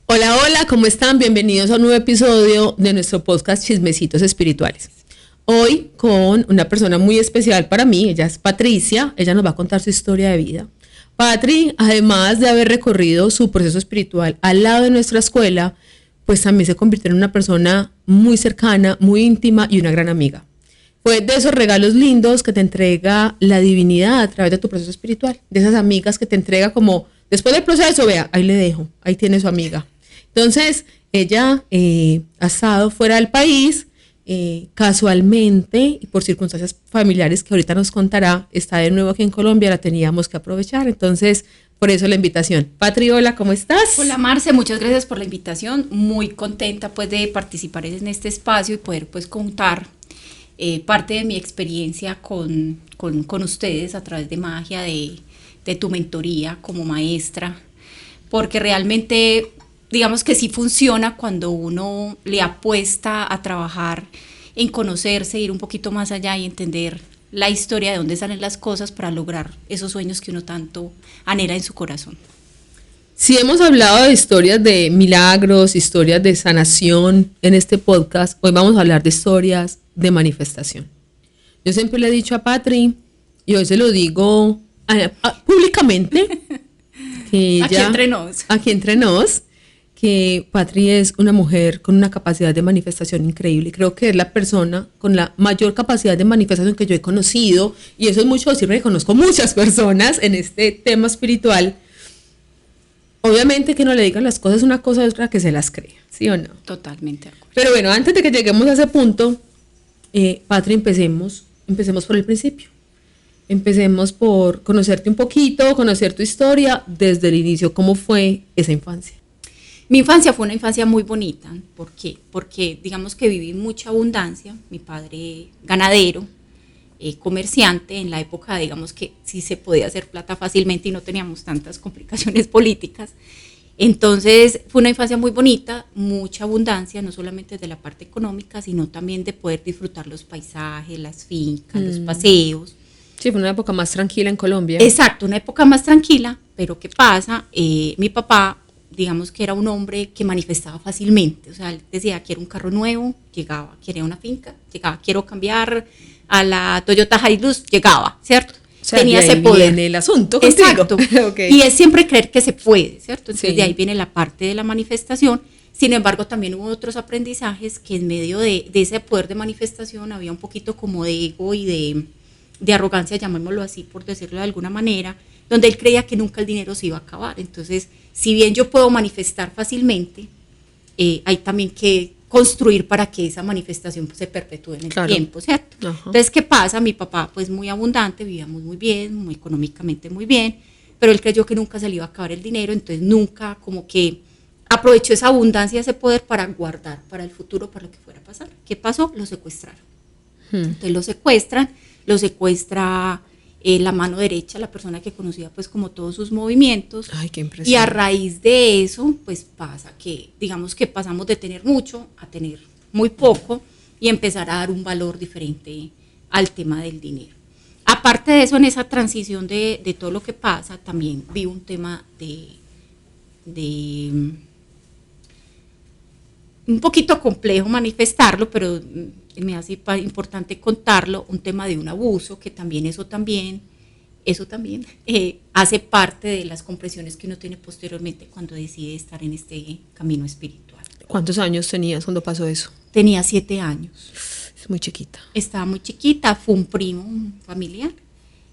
Hola, hola, ¿cómo están? Bienvenidos a un nuevo episodio de nuestro podcast Chismecitos Espirituales. Hoy con una persona muy especial para mí, ella es Patricia, ella nos va a contar su historia de vida. Patri, además de haber recorrido su proceso espiritual al lado de nuestra escuela, pues también se convirtió en una persona muy cercana, muy íntima y una gran amiga. Fue de esos regalos lindos que te entrega la divinidad a través de tu proceso espiritual, de esas amigas que te entrega como, después del proceso, vea, ahí le dejo, ahí tiene su amiga. Entonces, ella ha estado fuera del país, casualmente y por circunstancias familiares que ahorita nos contará, está de nuevo aquí en Colombia, la teníamos que aprovechar, entonces por eso la invitación. Patri, hola, ¿cómo estás? Hola Marce, muchas gracias por la invitación, muy contenta pues de participar en este espacio y poder pues contar parte de mi experiencia con ustedes a través de magia, de tu mentoría como maestra, porque realmente digamos que sí funciona cuando uno le apuesta a trabajar en conocerse, ir un poquito más allá y entender la historia de dónde salen las cosas para lograr esos sueños que uno tanto anhela en su corazón. Si hemos hablado de historias de milagros, historias de sanación en este podcast, hoy vamos a hablar de historias de manifestación. Yo siempre le he dicho a Patri, y hoy se lo digo públicamente, que ella, aquí entre nos, que Patri es una mujer con una capacidad de manifestación increíble. Creo que es la persona con la mayor capacidad de manifestación que yo he conocido, y eso es mucho decir, porque conozco muchas personas en este tema espiritual. Obviamente que no le digan las cosas una cosa es otra que se las crea, ¿sí o no? Totalmente de acuerdo. Pero bueno, antes de que lleguemos a ese punto, Patri, empecemos por el principio. Empecemos por conocerte un poquito, conocer tu historia desde el inicio. ¿Cómo fue esa infancia? Mi infancia fue una infancia muy bonita. ¿Por qué? Porque digamos que viví mucha abundancia. Mi padre ganadero, comerciante, en la época digamos que sí se podía hacer plata fácilmente y no teníamos tantas complicaciones políticas. Entonces fue una infancia muy bonita, mucha abundancia, no solamente de la parte económica, sino también de poder disfrutar los paisajes, las fincas, los paseos. Sí, fue una época más tranquila en Colombia. Exacto, una época más tranquila, pero ¿qué pasa? Mi papá, digamos que era un hombre que manifestaba fácilmente, o sea, él decía, quiero un carro nuevo, llegaba, quería una finca, llegaba, quiero cambiar a la Toyota Hilux, llegaba, ¿cierto? O sea, tenía de ahí ese poder. Viene el asunto contigo. Exacto. Okay. Y es siempre creer que se puede, ¿cierto? Entonces sí. De ahí viene la parte de la manifestación. Sin embargo, también hubo otros aprendizajes que en medio de ese poder de manifestación había un poquito como de ego y de arrogancia, llamémoslo así, por decirlo de alguna manera, donde él creía que nunca el dinero se iba a acabar. Entonces, si bien yo puedo manifestar fácilmente, hay también que construir para que esa manifestación se perpetúe en el tiempo, ¿cierto? Uh-huh. Entonces, ¿qué pasa? Mi papá, pues muy abundante, vivíamos muy bien, muy económicamente muy bien, pero él creyó que nunca se le iba a acabar el dinero, entonces nunca como que aprovechó esa abundancia, ese poder para guardar para el futuro, para lo que fuera a pasar. ¿Qué pasó? Lo secuestraron. Entonces lo secuestra la mano derecha, la persona que conocía pues como todos sus movimientos. Ay, qué impresión. Y a raíz de eso pues pasa que digamos que pasamos de tener mucho a tener muy poco y empezar a dar un valor diferente al tema del dinero. Aparte de eso, en esa transición de todo lo que pasa, también vi un tema de un poquito complejo manifestarlo, pero me hace importante contarlo, un tema de un abuso, que también eso también hace parte de las compresiones que uno tiene posteriormente cuando decide estar en este camino espiritual. ¿Cuántos años tenías cuando pasó eso? Tenía 7 años. Es muy chiquita. Estaba muy chiquita, fue un primo, un familiar,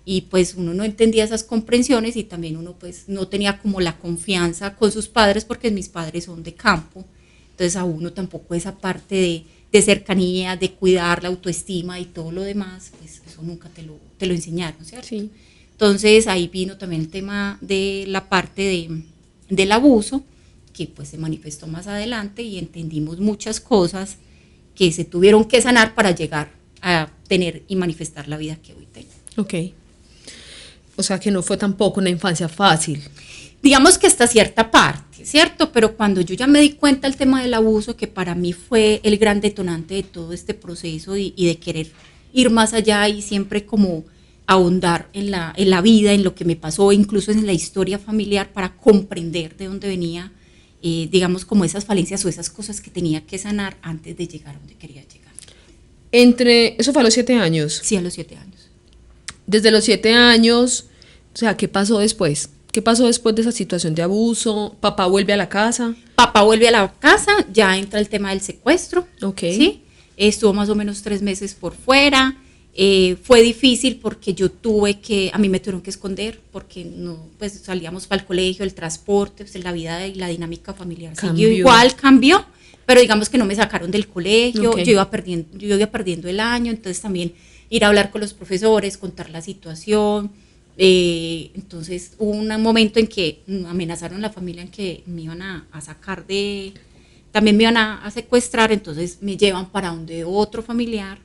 y pues uno no entendía esas comprensiones y también uno pues no tenía como la confianza con sus padres porque mis padres son de campo, entonces a uno tampoco esa parte de cercanía, de cuidar la autoestima y todo lo demás, pues eso nunca te lo enseñaron, ¿cierto? Sí. Entonces ahí vino también el tema de la parte del abuso, que pues se manifestó más adelante y entendimos muchas cosas que se tuvieron que sanar para llegar a tener y manifestar la vida que hoy tengo. Ok. O sea que no fue tampoco una infancia fácil. Digamos que hasta cierta parte, ¿cierto? Pero cuando yo ya me di cuenta del tema del abuso, que para mí fue el gran detonante de todo este proceso y de querer ir más allá y siempre como ahondar en la vida, en lo que me pasó, incluso en la historia familiar para comprender de dónde venía digamos, como esas falencias o esas cosas que tenía que sanar antes de llegar a donde quería llegar. Eso fue a los 7 años. Sí, a los 7 años. Desde los 7 años, o sea, ¿qué pasó después? ¿Qué pasó después de esa situación de abuso? ¿Papá vuelve a la casa? Papá vuelve a la casa, ya entra el tema del secuestro. Ok. ¿Sí? Estuvo más o menos 3 meses por fuera. Fue difícil porque a mí me tuvieron que esconder porque no, pues salíamos para el colegio, el transporte, pues la vida y la dinámica familiar cambió, pero digamos que no me sacaron del colegio, Okay. yo iba perdiendo el año, entonces también ir a hablar con los profesores, contar la situación. Entonces hubo un momento en que amenazaron a la familia en que me iban a sacar también me iban a secuestrar, entonces me llevan para donde otro familiar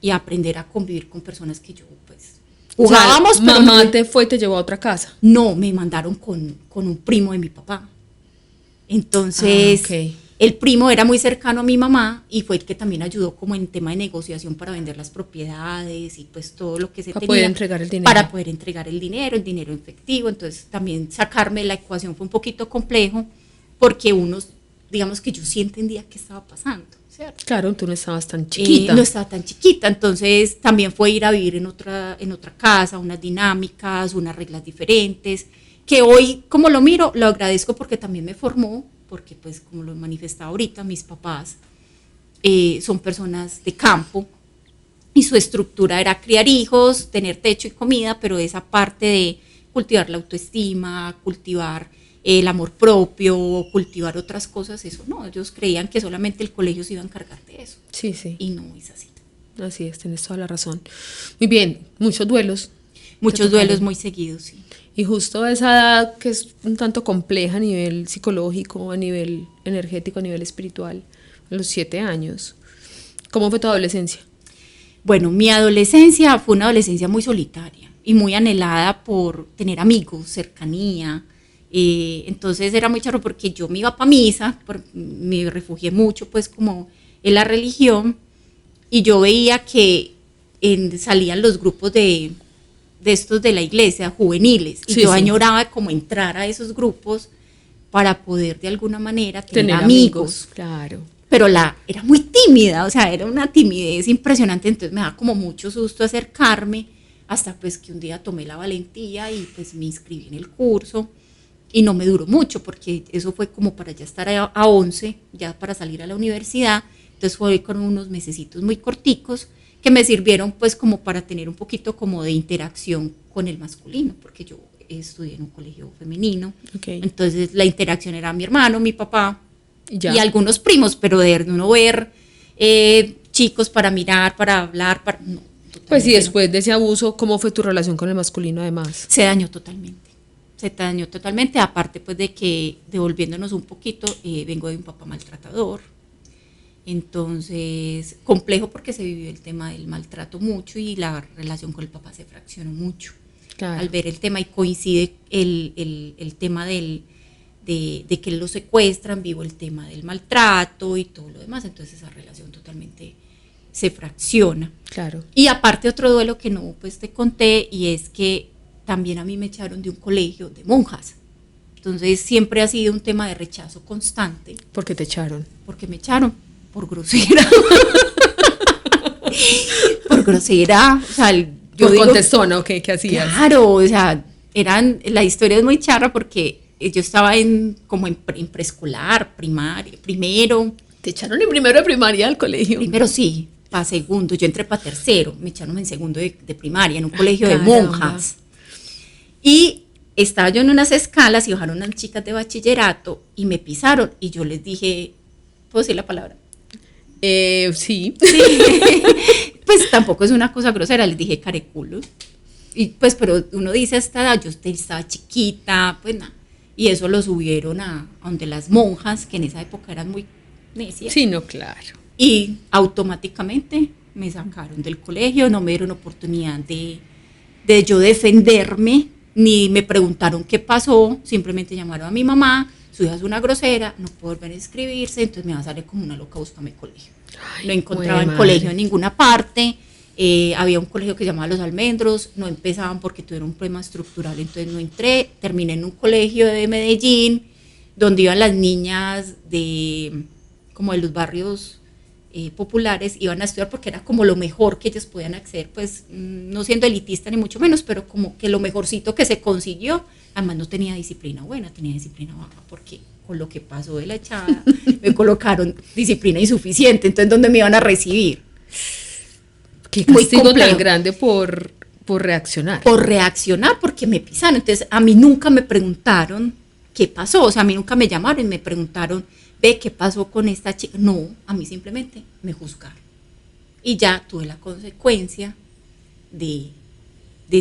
y aprender a convivir con personas que yo pues jugábamos. O sea, pero mamá te fue y te llevó a otra casa. No, me mandaron con un primo de mi papá. Entonces, Okay. El primo era muy cercano a mi mamá y fue el que también ayudó como en tema de negociación para vender las propiedades y pues todo lo que se Para tenía. poder entregar el dinero. Para poder entregar el dinero en efectivo. Entonces también sacarme la ecuación fue un poquito complejo porque digamos que yo sí entendía qué estaba pasando, ¿cierto? Claro, tú no estabas tan chiquita. No estaba tan chiquita, entonces también fue ir a vivir en otra casa, unas dinámicas, unas reglas diferentes, que hoy como lo miro, lo agradezco porque también me formó, porque pues como lo he manifestado ahorita, mis papás son personas de campo y su estructura era criar hijos, tener techo y comida, pero esa parte de cultivar la autoestima, cultivar el amor propio, cultivar otras cosas, eso no, ellos creían que solamente el colegio se iba a encargar de eso. Sí, sí. Y no es así. Así es, tienes toda la razón. Muy bien, muchos duelos. Muchos duelos muy seguidos, sí. Y justo a esa edad que es un tanto compleja a nivel psicológico, a nivel energético, a nivel espiritual, a los 7 años. ¿Cómo fue tu adolescencia? Bueno, mi adolescencia fue una adolescencia muy solitaria y muy anhelada por tener amigos, cercanía. Entonces era muy charro porque yo me iba para misa, me refugié mucho pues como en la religión y yo veía que salían los grupos de estos de la iglesia, juveniles, y yo añoraba como entrar a esos grupos para poder de alguna manera tener amigos. Claro. Pero era muy tímida, o sea, era una timidez impresionante, entonces me da como mucho susto acercarme, hasta pues que un día tomé la valentía y pues me inscribí en el curso, y no me duró mucho, porque eso fue como para ya estar a 11, ya para salir a la universidad, entonces fue con unos mesecitos muy corticos, que me sirvieron pues como para tener un poquito como de interacción con el masculino, porque yo estudié en un colegio femenino, Okay. Entonces la interacción era mi hermano, mi papá y algunos primos, pero de uno ver chicos para mirar, para hablar, no, pues sí, después de ese abuso, ¿cómo fue tu relación con el masculino además? Se dañó totalmente, aparte pues de que, devolviéndonos un poquito, vengo de un papá maltratador. Entonces, complejo porque se vivió el tema del maltrato mucho y la relación con el papá se fraccionó mucho. Claro. Al ver el tema y coincide el tema de que lo secuestran, vivo el tema del maltrato y todo lo demás, entonces esa relación totalmente se fracciona. Claro. Y aparte otro duelo que no pues te conté y es que también a mí me echaron de un colegio de monjas. Entonces siempre ha sido un tema de rechazo constante. ¿Por qué te echaron? Porque me echaron. Por grosera. Por grosera. O sea, por contestona, ¿o qué hacías? Claro, o sea, la historia es muy charra porque yo estaba como en preescolar, primaria, primero. ¿Te echaron en primero de primaria al colegio? Primero sí, para segundo. Yo entré para tercero, me echaron en segundo de primaria, en un colegio de monjas. Y estaba yo en unas escalas y bajaron unas chicas de bachillerato y me pisaron y yo les dije, ¿puedo decir la palabra? Sí. Pues tampoco es una cosa grosera, les dije careculos. Y pues, pero uno dice a esta edad, yo estaba chiquita, pues nada. Y eso lo subieron a donde las monjas, que en esa época eran muy necias. Sí, no, claro. Y automáticamente me sacaron del colegio, no me dieron oportunidad de yo defenderme, ni me preguntaron qué pasó, simplemente llamaron a mi mamá. Su hija es una grosera, no puede volver a inscribirse, entonces me va a salir como una loca, búscame colegio. No encontraba en colegio en ninguna parte, había un colegio que se llamaba Los Almendros, no empezaban porque tuvieron un problema estructural, entonces no entré, terminé en un colegio de Medellín, donde iban las niñas como de los barrios populares, iban a estudiar porque era como lo mejor que ellos podían acceder, pues no siendo elitista ni mucho menos, pero como que lo mejorcito que se consiguió. Además no tenía disciplina buena, tenía disciplina baja, porque con lo que pasó de la echada me colocaron disciplina insuficiente, entonces ¿dónde me iban a recibir? Qué castigo tan grande por reaccionar. Por reaccionar, porque me pisaron. Entonces a mí nunca me preguntaron qué pasó, o sea, a mí nunca me llamaron y me preguntaron, ve, ¿qué pasó con esta chica? No, a mí simplemente me juzgaron. Y ya tuve la consecuencia de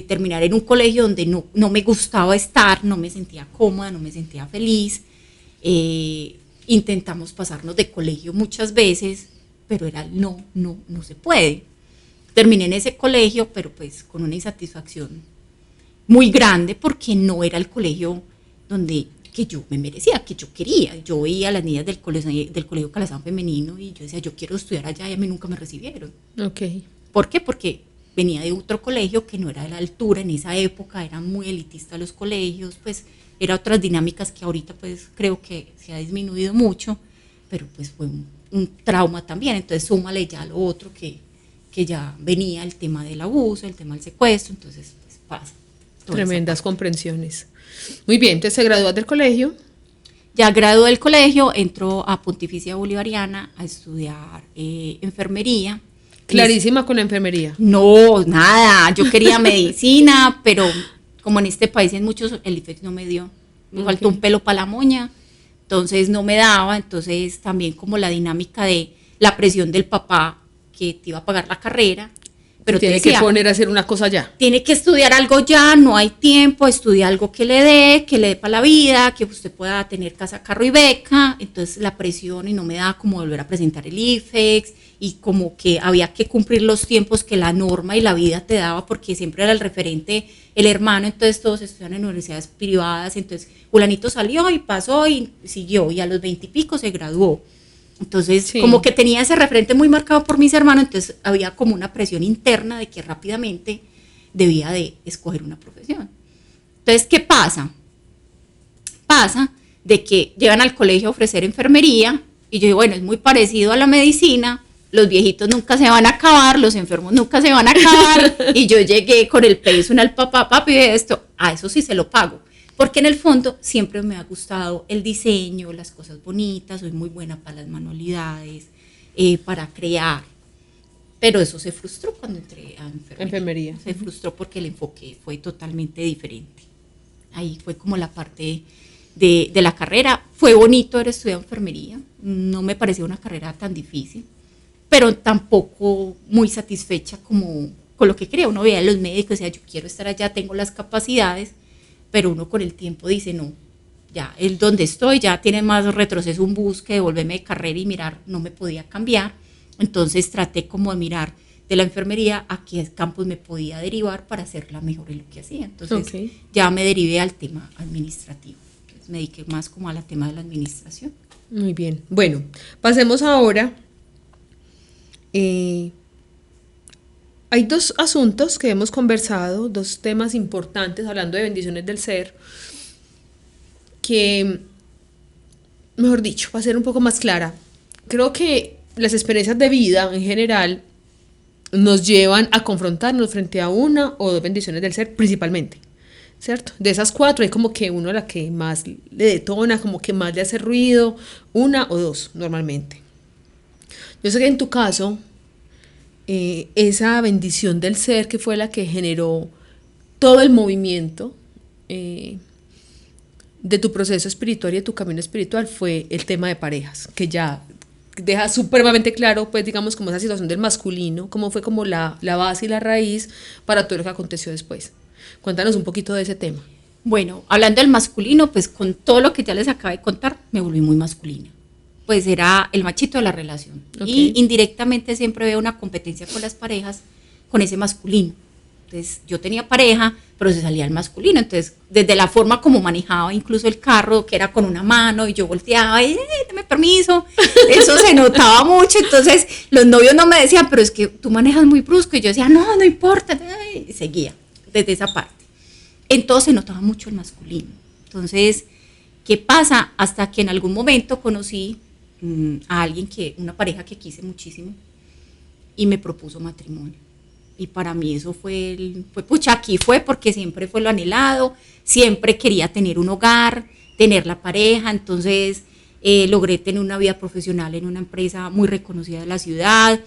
terminar en un colegio donde no me gustaba estar, no me sentía cómoda, no me sentía feliz. Intentamos pasarnos de colegio muchas veces, pero era no se puede. Terminé en ese colegio, pero pues con una insatisfacción muy grande, porque no era el colegio que yo me merecía, que yo quería. Yo veía a las niñas del colegio Calazán Femenino y yo decía, yo quiero estudiar allá, y a mí nunca me recibieron. Okay. ¿Por qué? Porque venía de otro colegio que no era de la altura, en esa época eran muy elitistas los colegios, pues eran otras dinámicas que ahorita pues creo que se ha disminuido mucho, pero pues fue un trauma también. Entonces súmale ya lo otro que ya venía el tema del abuso, el tema del secuestro, entonces pues pasa. Tremendas comprensiones. Muy bien, entonces se gradúa del colegio. Ya graduó del colegio, entró a Pontificia Bolivariana a estudiar enfermería. Clarísima con la enfermería. No, nada, yo quería medicina, pero como en este país en muchos, el IFEX no me dio, me faltó un pelo para la moña, entonces no me daba. Entonces también como la dinámica de la presión del papá, que te iba a pagar la carrera, pero tiene que poner a hacer una cosa ya. Tiene que estudiar algo ya, no hay tiempo, estudia algo que le dé para la vida, que usted pueda tener casa, carro y beca. Entonces la presión, y no me daba como volver a presentar el IFEX, y como que había que cumplir los tiempos que la norma y la vida te daba, porque siempre era el referente, el hermano. Entonces todos estudian en universidades privadas, entonces fulanito salió y pasó y siguió, y a los 20 y pico se graduó. Entonces, sí, como que tenía ese referente muy marcado por mis hermanos, entonces había como una presión interna de que rápidamente debía de escoger una profesión. Entonces, ¿qué pasa? Pasa de que llegan al colegio a ofrecer enfermería, y yo digo, bueno, es muy parecido a la medicina, los viejitos nunca se van a acabar, los enfermos nunca se van a acabar, y yo llegué con el peso al papá, papi, esto, a eso sí se lo pago. Porque en el fondo siempre me ha gustado el diseño, las cosas bonitas, soy muy buena para las manualidades, para crear. Pero eso se frustró cuando entré a enfermería. Se frustró porque el enfoque fue totalmente diferente. Ahí fue como la parte de la carrera. Fue bonito haber estudiado enfermería, no me pareció una carrera tan difícil, pero tampoco muy satisfecha como con lo que quería. Uno veía a los médicos y decía, yo quiero estar allá, tengo las capacidades, pero uno con el tiempo dice, no, ya el donde estoy ya tiene más retroceso, un bus, que devolverme de carrera y mirar, no me podía cambiar. Entonces traté como de mirar de la enfermería a qué campos me podía derivar para hacerla mejor en lo que hacía. Entonces ya me derivé al tema administrativo. Entonces, me dediqué más como al tema de la administración. Muy bien, bueno, pasemos ahora. Hay dos asuntos que hemos conversado, dos temas importantes, hablando de bendiciones del ser, que, mejor dicho, para ser un poco más clara, creo que las experiencias de vida en general nos llevan a confrontarnos frente a una o dos bendiciones del ser principalmente, ¿cierto? De esas cuatro hay como que uno la que más le detona, como que más le hace ruido, una o dos normalmente. Yo sé que en tu caso, esa bendición del ser que fue la que generó todo el movimiento de tu proceso espiritual y de tu camino espiritual fue el tema de parejas, que ya deja supremamente claro, pues digamos, como esa situación del masculino, cómo fue como la base y la raíz para todo lo que aconteció después. Cuéntanos un poquito de ese tema. Bueno, hablando del masculino, pues con todo lo que ya les acabé de contar, me volví muy masculina. Pues era el machito de la relación. Y indirectamente siempre veo una competencia con las parejas, con ese masculino. Entonces yo tenía pareja, pero se salía el masculino. Entonces desde la forma como manejaba incluso el carro, que era con una mano, y yo volteaba, dame permiso, eso se notaba mucho. Entonces los novios no me decían, pero es que tú manejas muy brusco, y yo decía, no importa, y seguía desde esa parte. Entonces se notaba mucho el masculino. Entonces, ¿Qué pasa? Hasta que en algún momento conocí a alguien una pareja que quise muchísimo y me propuso matrimonio. Y para mí eso pucha, aquí fue porque siempre fue lo anhelado, siempre quería tener un hogar, tener la pareja, entonces logré tener una vida profesional en una empresa muy reconocida de la ciudad,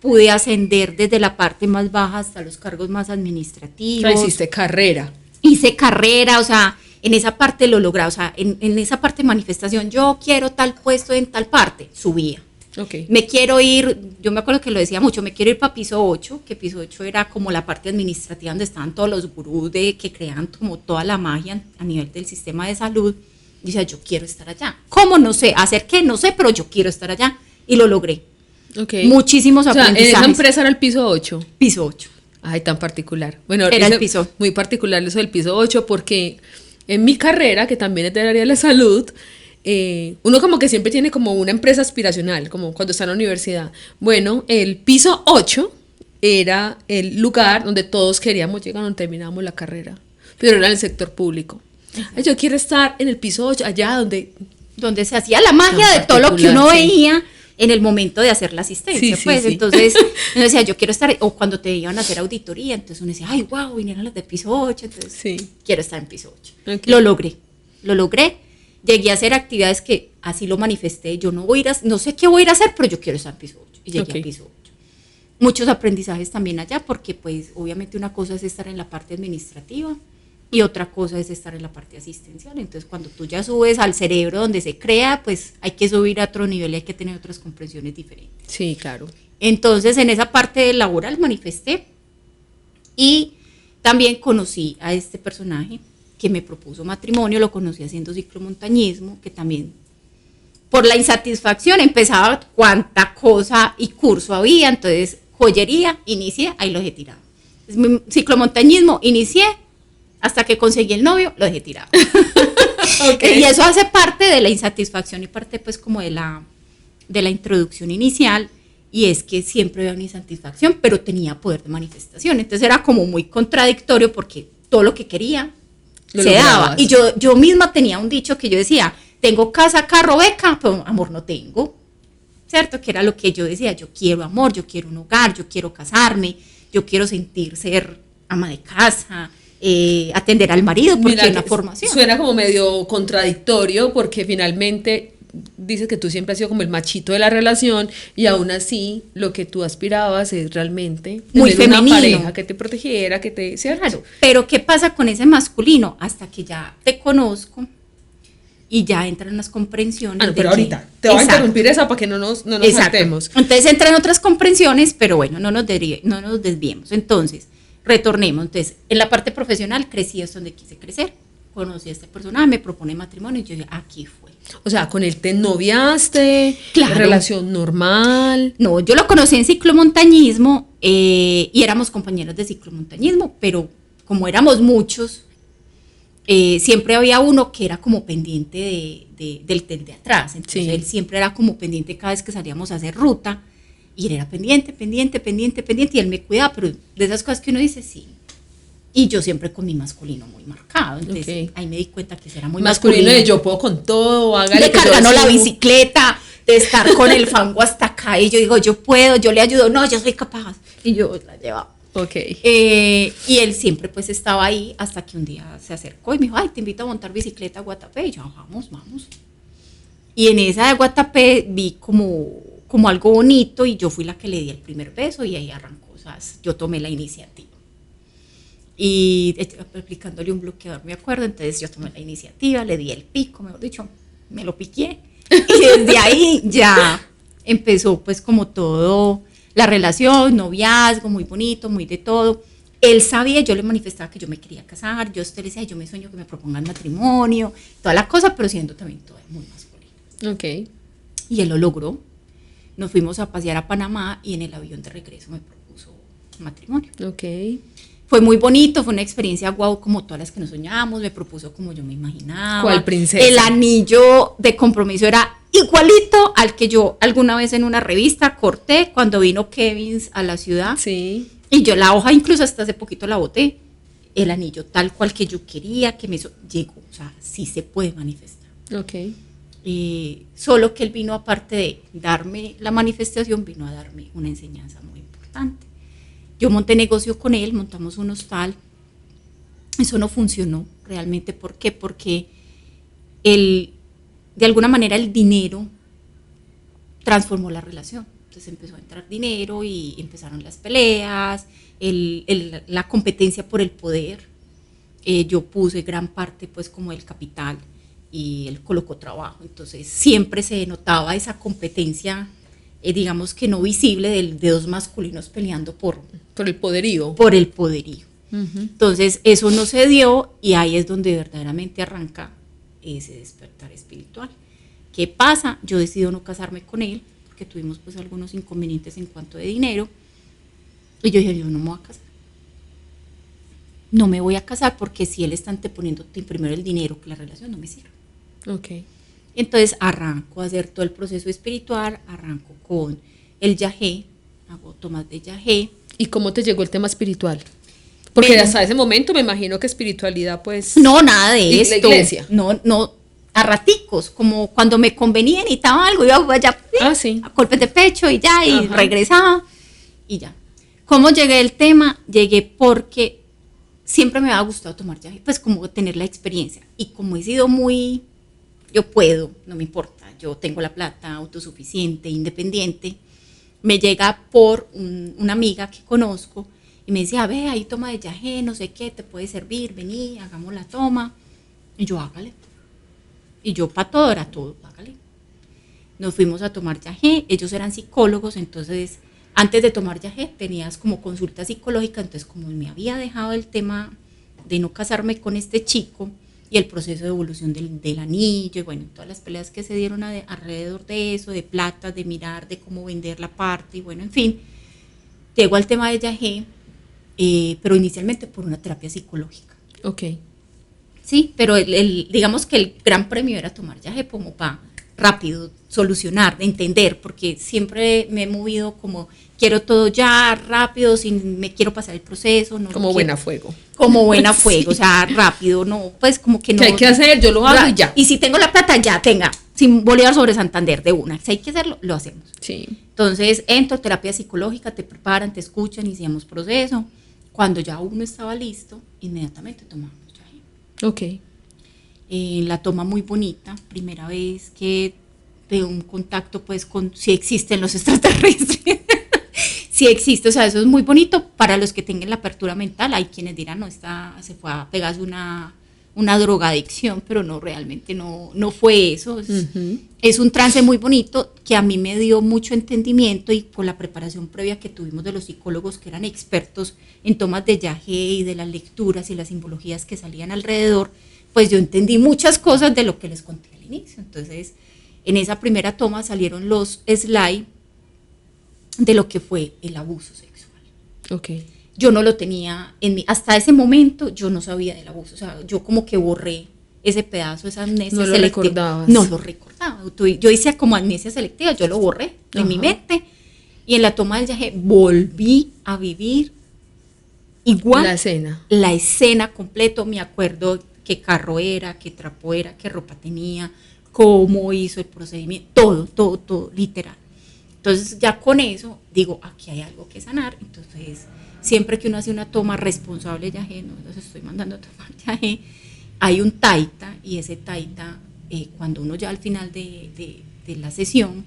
pude ascender desde la parte más baja hasta los cargos más administrativos. Hiciste carrera. Hice carrera, o sea, en esa parte lo lograba, o sea, en esa parte de manifestación, yo quiero tal puesto en tal parte, subía. Okay. Me quiero ir, yo me acuerdo que lo decía mucho, me quiero ir para piso 8, que piso 8 era como la parte administrativa donde estaban todos los gurús que crean como toda la magia a nivel del sistema de salud. Y decía, yo quiero estar allá. ¿Cómo? No sé, hacer qué, no sé, pero yo quiero estar allá. Y lo logré. Okay. Muchísimos aprendizajes. En esa empresa era el piso 8. Piso 8. Ay, tan particular. Bueno, era el piso. Muy particular eso del piso 8 porque en mi carrera, que también es del área de la salud, uno como que siempre tiene como una empresa aspiracional, como cuando está en la universidad. Bueno, el piso 8 era el lugar donde todos queríamos llegar cuando terminábamos la carrera, pero era en el sector público. Ay, yo quiero estar en el piso 8, allá donde se hacía la magia de todo lo que uno veía en el momento de hacer la asistencia, pues. Entonces uno decía, yo quiero estar, o cuando te iban a hacer auditoría, entonces uno decía, ay, wow, vinieron los de piso 8, entonces quiero estar en piso 8. Okay. Lo logré, llegué a hacer actividades que así lo manifesté, yo no sé qué voy a ir a hacer, pero yo quiero estar en piso 8, y llegué a piso 8. Muchos aprendizajes también allá, porque pues obviamente una cosa es estar en la parte administrativa, y otra cosa es estar en la parte asistencial. Entonces cuando tú ya subes al cerebro donde se crea, pues hay que subir a otro nivel y hay que tener otras comprensiones diferentes. Sí, claro. Entonces en esa parte laboral manifesté y también conocí a este personaje que me propuso matrimonio, lo conocí haciendo ciclomontañismo, que también por la insatisfacción empezaba cuánta cosa y curso había, entonces joyería, inicié, ahí lo dejé tirado. Ciclomontañismo, inicié, hasta que conseguí el novio, lo dejé tirado. Okay. Y eso hace parte de la insatisfacción y parte pues como de la introducción inicial, y es que siempre había una insatisfacción, pero tenía poder de manifestación, entonces era como muy contradictorio porque todo lo que quería se daba. Y yo misma tenía un dicho que yo decía, tengo casa, carro, beca, pero amor no tengo, ¿cierto? Que era lo que yo decía, yo quiero amor, yo quiero un hogar, yo quiero casarme, yo quiero ser ama de casa, atender al marido, porque hay una formación. Suena como medio contradictorio, porque finalmente dices que tú siempre has sido como el machito de la relación, y aún así lo que tú aspirabas es realmente muy femenino, una pareja que te protegiera, que te... ¿cierto? Claro, pero ¿qué pasa con ese masculino? Hasta que ya te conozco y ya entran las comprensiones. Pero ahorita te voy a interrumpir esa para que no nos saltemos. Entonces entran otras comprensiones, pero bueno, no nos desviemos. Entonces, retornemos. Entonces, en la parte profesional crecí hasta donde quise crecer. Conocí a este personaje, me propone matrimonio y yo dije, aquí fue. O sea, con él te noviaste, claro. Relación normal. No, yo lo conocí en ciclomontañismo y éramos compañeros de ciclomontañismo, pero como éramos muchos, siempre había uno que era como pendiente del de atrás. Entonces él siempre era como pendiente cada vez que salíamos a hacer ruta. Y él era pendiente, y él me cuidaba, pero de esas cosas que uno dice, sí. Y yo siempre con mi masculino muy marcado, entonces ahí me di cuenta que era muy masculino. De yo puedo con todo, hágale. De cargando la bicicleta, de estar con el fango hasta acá, y yo digo, yo puedo, yo le ayudo, no, yo soy capaz, y yo la llevaba. Y él siempre pues estaba ahí, hasta que un día se acercó y me dijo, ay, te invito a montar bicicleta a Guatapé, y yo, vamos. Y en esa de Guatapé vi como algo bonito, y yo fui la que le di el primer beso, y ahí arrancó, o sea, yo tomé la iniciativa. Y aplicándole un bloqueador, me acuerdo, entonces yo tomé la iniciativa, le di el pico, mejor dicho, me lo piqué, y desde ahí ya empezó pues como todo, la relación, noviazgo, muy bonito, muy de todo. Él sabía, yo le manifestaba que yo me quería casar, yo le decía, yo me sueño que me propongan matrimonio, toda la cosa, pero siendo también toda muy masculina. Okay. Y él lo logró. Nos fuimos a pasear a Panamá y en el avión de regreso me propuso matrimonio. Okay. Fue muy bonito, fue una experiencia guau, como todas las que nos soñábamos, me propuso como yo me imaginaba. ¿Cuál princesa? El anillo de compromiso era igualito al que yo alguna vez en una revista corté cuando vino Kevin a la ciudad. Sí. Y yo la hoja incluso hasta hace poquito la boté. El anillo tal cual que yo quería, que me llegó, o sea, sí se puede manifestar. Ok. Solo que él vino, aparte de darme la manifestación, vino a darme una enseñanza muy importante. Yo monté negocio con él, montamos un hostal. Eso no funcionó realmente. ¿Por qué? Porque de alguna manera el dinero transformó la relación. Entonces empezó a entrar dinero y empezaron las peleas, la competencia por el poder. Yo puse gran parte pues como del capital y él colocó trabajo. Entonces siempre se notaba esa competencia, digamos que no visible, de dos masculinos peleando por el poderío. Por el poderío. Uh-huh. Entonces eso no se dio y ahí es donde verdaderamente arranca ese despertar espiritual. ¿Qué pasa? Yo decido no casarme con él porque tuvimos pues algunos inconvenientes en cuanto de dinero y yo dije, yo no me voy a casar. No me voy a casar porque si él está anteponiendo primero el dinero que la relación, no me sirve. Okay. Entonces arranco a hacer todo el proceso espiritual, arranco con el yagé, hago tomas de yagé. ¿Y cómo te llegó el tema espiritual? Porque hasta ese momento me imagino que espiritualidad pues... No, nada de esto. La iglesia. No, a raticos, como cuando me convenía, necesitaba algo, iba allá sí. a golpes de pecho y ya, y Ajá. regresaba y ya. ¿Cómo llegué al tema? Llegué porque siempre me había gustado tomar yagé, pues como tener la experiencia. Y como he sido muy, yo puedo, no me importa, yo tengo la plata, autosuficiente, independiente, me llega por una amiga que conozco y me decía, ve, ahí toma de yagé, no sé qué, te puede servir, vení, hagamos la toma. Y yo, hágale. Y yo para todo era todo, hágale. Nos fuimos a tomar yagé, ellos eran psicólogos, entonces antes de tomar yagé tenías como consulta psicológica, entonces como me había dejado el tema de no casarme con este chico y el proceso de evolución del anillo, y bueno, todas las peleas que se dieron alrededor de eso, de plata, de mirar, de cómo vender la parte, y bueno, en fin, llego al tema de yagé, pero inicialmente por una terapia psicológica. Ok. Sí, pero digamos que el gran premio era tomar yagé como para rápido solucionar, entender, porque siempre me he movido como quiero todo ya, rápido, me quiero pasar el proceso. No como buena fuego. Como buena fuego, sí. O sea, rápido, no, pues como que no. ¿Qué hay que hacer? Yo lo hago y ya. Y si tengo la plata, ya tenga, sin Bolívar sobre Santander de una. Si hay que hacerlo, lo hacemos. Sí. Entonces, entro, terapia psicológica, te preparan, te escuchan, iniciamos proceso. Cuando ya uno estaba listo, inmediatamente tomamos yagé. Ok. La toma muy bonita, primera vez que de un contacto pues con si existen los extraterrestres. Sí existe, o sea, eso es muy bonito para los que tengan la apertura mental. Hay quienes dirán, no, se fue a pegarse una drogadicción, pero no, realmente no fue eso. Es un trance muy bonito que a mí me dio mucho entendimiento y con la preparación previa que tuvimos de los psicólogos que eran expertos en tomas de yagé y de las lecturas y las simbologías que salían alrededor, pues yo entendí muchas cosas de lo que les conté al inicio. Entonces, en esa primera toma salieron los slides de lo que fue el abuso sexual. Ok. Yo no lo tenía hasta ese momento yo no sabía del abuso, o sea, yo como que borré ese pedazo, esa amnesia selectiva. No lo recordabas. No lo recordaba. Yo hice como amnesia selectiva, yo lo borré de mi mente y en la toma del yagé volví a vivir igual. La escena completo, me acuerdo qué carro era, qué trapo era, qué ropa tenía, cómo hizo el procedimiento, todo, literal. Entonces ya con eso digo, aquí hay algo que sanar. Entonces siempre que uno hace una toma responsable de yagé, no los estoy mandando a tomar yagé, hay un taita y ese taita, cuando uno ya al final de la sesión,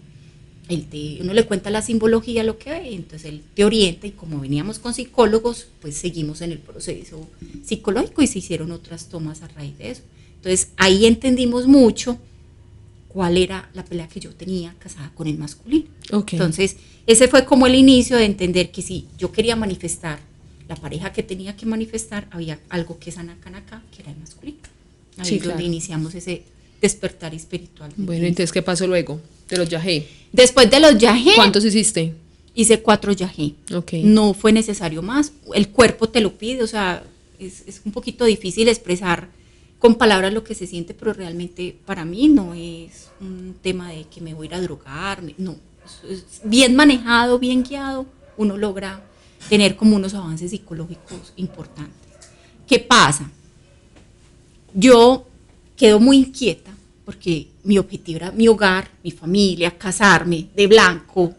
uno le cuenta la simbología, lo que ve, entonces él te orienta y como veníamos con psicólogos, pues seguimos en el proceso psicológico y se hicieron otras tomas a raíz de eso. Entonces ahí entendimos mucho cuál era la pelea que yo tenía casada con el masculino. Okay. Entonces ese fue como el inicio de entender que si yo quería manifestar la pareja que tenía que manifestar, había algo que sanar acá, que era el masculino. Ahí sí, es donde iniciamos ese despertar espiritual. Bueno, entonces, ¿qué pasó luego de los yagé? Después de los yagé. ¿Cuántos hiciste? Hice 4 yagé. Okay. No fue necesario más. El cuerpo te lo pide, o sea, es un poquito difícil expresar con palabras lo que se siente, pero realmente para mí no es un tema de que me voy a ir a drogar, no. Es bien manejado, bien guiado, uno logra tener como unos avances psicológicos importantes. ¿Qué pasa? Yo quedo muy inquieta porque mi objetivo era mi hogar, mi familia, casarme de blanco,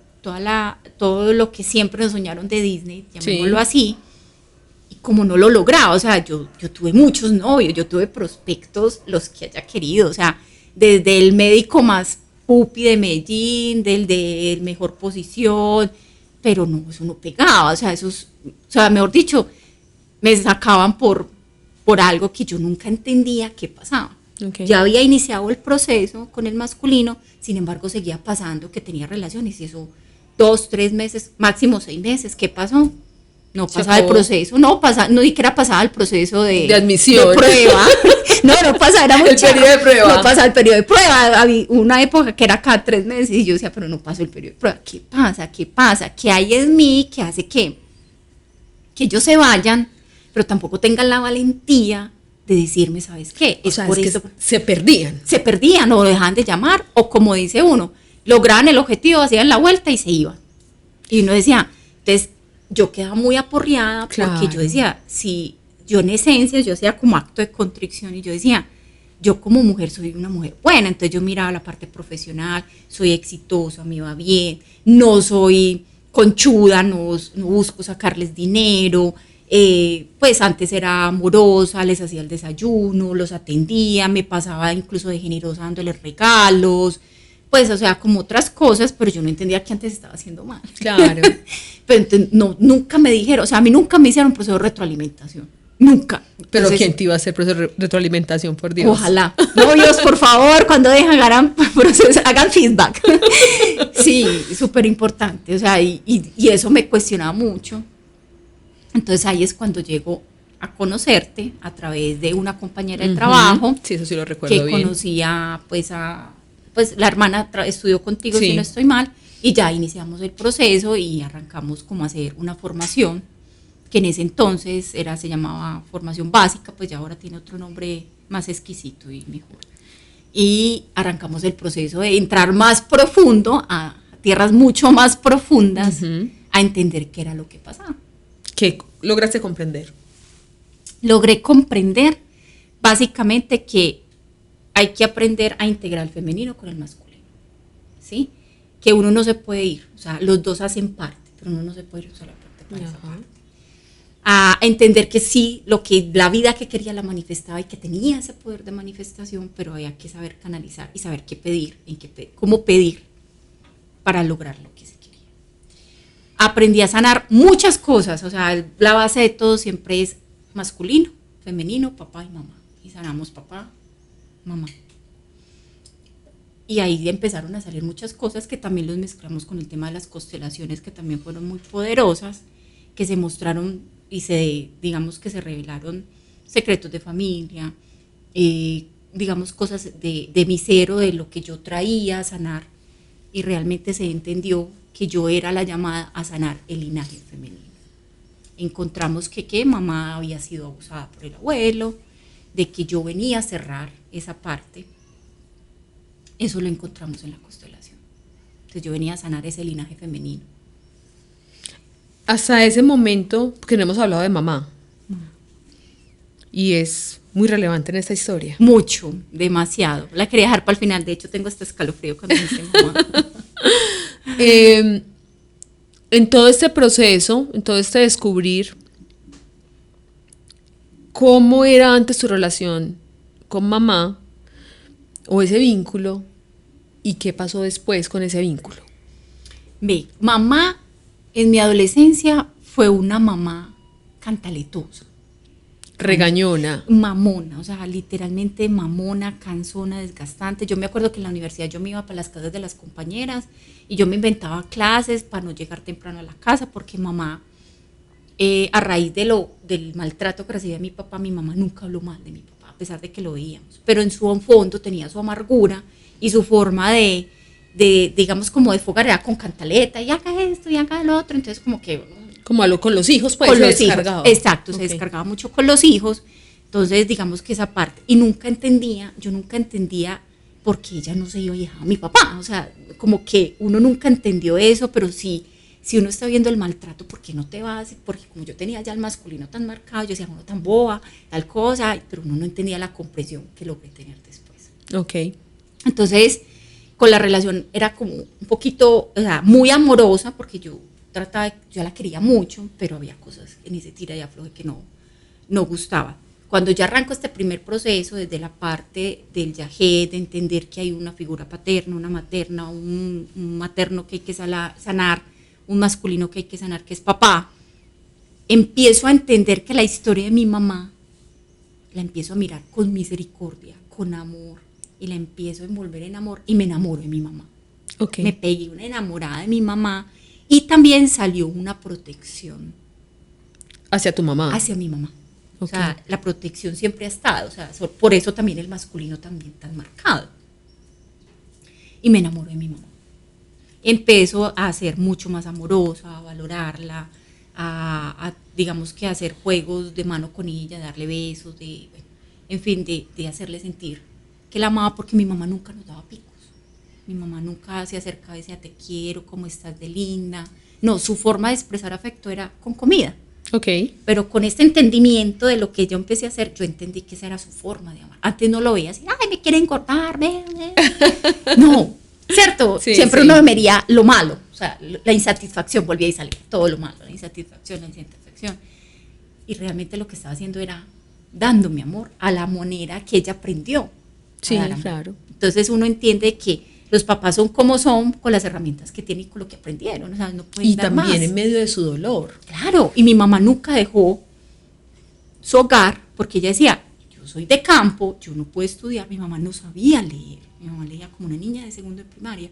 todo lo que siempre nos soñaron de Disney, llamémoslo así, y como no lo lograba, o sea, yo tuve muchos novios, yo tuve prospectos, los que haya querido, o sea, desde el médico más pupi de Medellín, del de mejor posición, pero no, eso no pegaba, o sea, mejor dicho, me sacaban por algo que yo nunca entendía qué pasaba. Okay. Ya había iniciado el proceso con el masculino, sin embargo seguía pasando que tenía relaciones y eso 2, 3 meses, máximo 6 meses, ¿qué pasó? No pasaba el proceso, no ni siquiera pasaba el proceso de admisión, de prueba, no pasaba, era muy el periodo de prueba, no pasaba el periodo de prueba, había una época que era cada 3 meses y yo decía, pero no pasó el periodo de prueba, ¿qué pasa? ¿Qué hay en mí que hace que ellos se vayan, pero tampoco tengan la valentía de decirme, ¿sabes qué? O sea, es que se perdían o dejaban de llamar, o como dice uno, lograban el objetivo, hacían la vuelta y se iban, y uno decía, entonces yo quedaba muy aporreada, claro, porque yo decía, si yo en esencia, yo hacía como acto de contrición y yo decía, yo como mujer soy una mujer buena, entonces yo miraba la parte profesional, soy exitosa, me va bien, no soy conchuda, no busco sacarles dinero, pues antes era amorosa, les hacía el desayuno, los atendía, me pasaba incluso de generosa dándoles regalos, pues, o sea, como otras cosas, pero yo no entendía que antes estaba haciendo mal. Claro. Pero entonces, nunca me dijeron, o sea, a mí nunca me hicieron un proceso de retroalimentación, nunca. Pero entonces, ¿quién te iba a hacer proceso de retroalimentación, por Dios? Ojalá. Novios, por favor, cuando dejan, hagan feedback. Sí, súper importante, o sea, y eso me cuestionaba mucho. Entonces ahí es cuando llego a conocerte a través de una compañera de trabajo. Sí, eso sí lo recuerdo que bien. Conocía pues la hermana estudió contigo, sí, si no estoy mal, y ya iniciamos el proceso y arrancamos como a hacer una formación que en ese entonces se llamaba formación básica, pues ya ahora tiene otro nombre más exquisito y mejor. Y arrancamos el proceso de entrar más profundo, a tierras mucho más profundas, a entender qué era lo que pasaba. ¿Qué lograste comprender? Logré comprender básicamente que hay que aprender a integrar el femenino con el masculino, ¿sí? Que uno no se puede ir, o sea, los dos hacen parte, pero uno no se puede ir solamente para esa parte. A entender que sí, la vida que quería la manifestaba y que tenía ese poder de manifestación, pero había que saber canalizar y saber qué pedir, cómo pedir para lograr lo que se quería. Aprendí a sanar muchas cosas, o sea, la base de todo siempre es masculino, femenino, papá y mamá. Y sanamos papá, mamá. Y ahí empezaron a salir muchas cosas que también los mezclamos con el tema de las constelaciones, que también fueron muy poderosas, que se mostraron y digamos que se revelaron secretos de familia, digamos cosas de mi cero, de lo que yo traía a sanar, y realmente se entendió que yo era la llamada a sanar el linaje femenino. Encontramos que mamá había sido abusada por el abuelo, de que yo venía a cerrar esa parte. Eso lo encontramos en la constelación. Entonces yo venía a sanar ese linaje femenino. Hasta ese momento, porque no hemos hablado de mamá, y es muy relevante en esta historia. Mucho, demasiado. La quería dejar para el final, de hecho tengo este escalofrío cuando dice mamá. En todo este proceso, en todo este descubrir, ¿cómo era antes tu relación con mamá o ese vínculo y qué pasó después con ese vínculo? Mamá en mi adolescencia fue una mamá cantaletosa. Regañona. Mamona, o sea, literalmente mamona, cansona, desgastante. Yo me acuerdo que en la universidad yo me iba para las casas de las compañeras y yo me inventaba clases para no llegar temprano a la casa porque mamá, a raíz del maltrato que recibía mi papá, mi mamá nunca habló mal de mi papá, a pesar de que lo veíamos. Pero en su fondo tenía su amargura y su forma de digamos, como desfogar era con cantaleta y haga esto y haga lo otro. Entonces como que... Como algo con los hijos, pues, con los hijos, exacto, okay. Se descargaba mucho con los hijos, entonces digamos que esa parte, y yo nunca entendía por qué ella no se iba y dejaba a mi papá, o sea, como que uno nunca entendió eso, pero si uno está viendo el maltrato, ¿por qué no te vas? Porque como yo tenía ya el masculino tan marcado, yo decía, uno tan boba, tal cosa, pero uno no entendía la comprensión que logré tener después. Ok. Entonces, con la relación era como un poquito, o sea, muy amorosa, porque yo la quería mucho, pero había cosas en ese tira y afloje que no gustaba. Cuando ya arranco este primer proceso, desde la parte del yagé, de entender que hay una figura paterna, una materna, un materno que hay que sanar, un masculino que hay que sanar, que es papá, empiezo a entender que la historia de mi mamá la empiezo a mirar con misericordia, con amor, y la empiezo a envolver en amor, y me enamoro de mi mamá. Okay. Me pegué una enamorada de mi mamá, y también salió una protección. ¿Hacia tu mamá? Hacia mi mamá. Okay. O sea, la protección siempre ha estado, o sea, por eso también el masculino también tan marcado. Y me enamoro de mi mamá. Empiezo a ser mucho más amorosa, a valorarla, a digamos que hacer juegos de mano con ella, darle besos, en fin, de hacerle sentir que la amaba, porque mi mamá nunca nos daba picos. Mi mamá nunca se acercaba y decía, te quiero, cómo estás de linda. No, su forma de expresar afecto era con comida. Okay. Pero con este entendimiento de lo que yo empecé a hacer, yo entendí que esa era su forma de amar. Antes no lo veía así, ay, me quiere engordar, no, ¿cierto? Sí, siempre sí. uno vería lo malo, o sea, la insatisfacción, volvía y salía todo lo malo, la insatisfacción. Y realmente lo que estaba haciendo era dándome amor a la manera que ella aprendió. Sí, claro. Entonces uno entiende que los papás son como son, con las herramientas que tienen y con lo que aprendieron, o sea, no pueden Y dar también más. en medio de su dolor. Claro, y mi mamá nunca dejó su hogar, porque ella decía, yo soy de campo, yo no puedo estudiar. Mi mamá no sabía leer, mi mamá leía como una niña de segundo de primaria,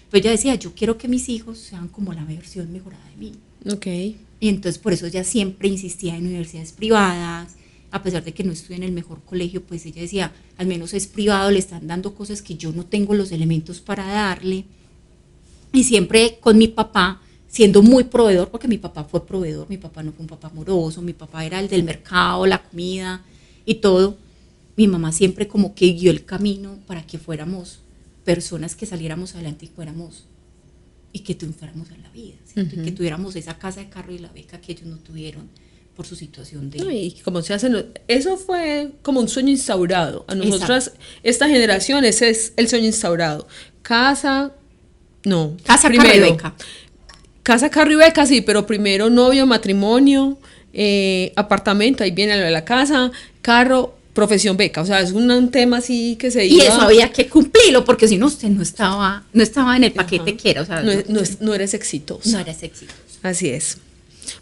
pero ella decía, yo quiero que mis hijos sean como la versión mejorada de mí. Okay. Y entonces por eso ella siempre insistía en universidades privadas, a pesar de que no estudié en el mejor colegio, pues ella decía, al menos es privado, le están dando cosas que yo no tengo los elementos para darle. Y siempre con mi papá, siendo muy proveedor, porque mi papá fue proveedor, mi papá no fue un papá amoroso, mi papá era el del mercado, la comida y todo. Mi mamá siempre como que guió el camino para que fuéramos personas que saliéramos adelante y que triunfáramos en la vida, ¿cierto? Y que tuviéramos esa casa de carro y la beca que ellos no tuvieron por su situación de... No, y como se hace, eso fue como un sueño instaurado. A nosotras, esta generación, ese es el sueño instaurado. Casa, carro y beca. Casa, carro y beca, sí, pero primero novio, matrimonio, apartamento, ahí viene lo de la casa, carro, profesión, beca. O sea, es un tema así que se iba... Y eso había que cumplirlo, porque si no, usted no estaba en el paquete que era. O sea, no eres exitoso. No eres exitoso. Así es.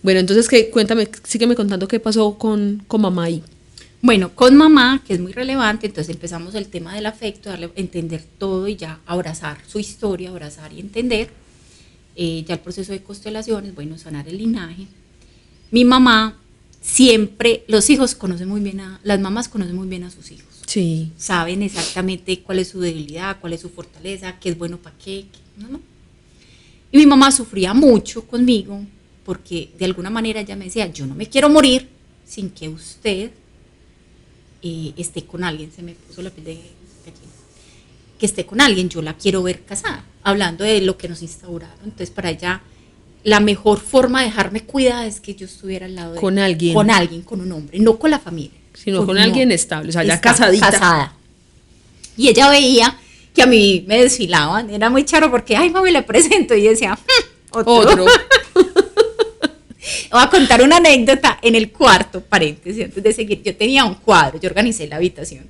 Bueno, entonces, cuéntame, sígueme contando qué pasó con mamá ahí. Bueno, con mamá, que es muy relevante, entonces empezamos el tema del afecto, darle a entender todo y ya abrazar su historia, abrazar y entender. Ya el proceso de constelaciones, bueno, sanar el linaje. Mi mamá, siempre, los hijos conocen muy bien las mamás conocen muy bien a sus hijos. Sí. Saben exactamente cuál es su debilidad, cuál es su fortaleza, qué es bueno para qué, no. Y mi mamá sufría mucho conmigo, porque de alguna manera ella me decía, yo no me quiero morir sin que usted esté con alguien. Se me puso la piel de gallina. Que esté con alguien, yo la quiero ver casada, hablando de lo que nos instauraron. Entonces para ella la mejor forma de dejarme cuidada es que yo estuviera al lado de alguien, con un hombre, no con la familia, sino con alguien estable, o sea, ya casadita. Casada. Y ella veía que a mí me desfilaban, era muy charo porque, ay, mami, le presento, y decía, otro. Voy a contar una anécdota en el cuarto, paréntesis, antes de seguir. Yo tenía un cuadro, yo organicé la habitación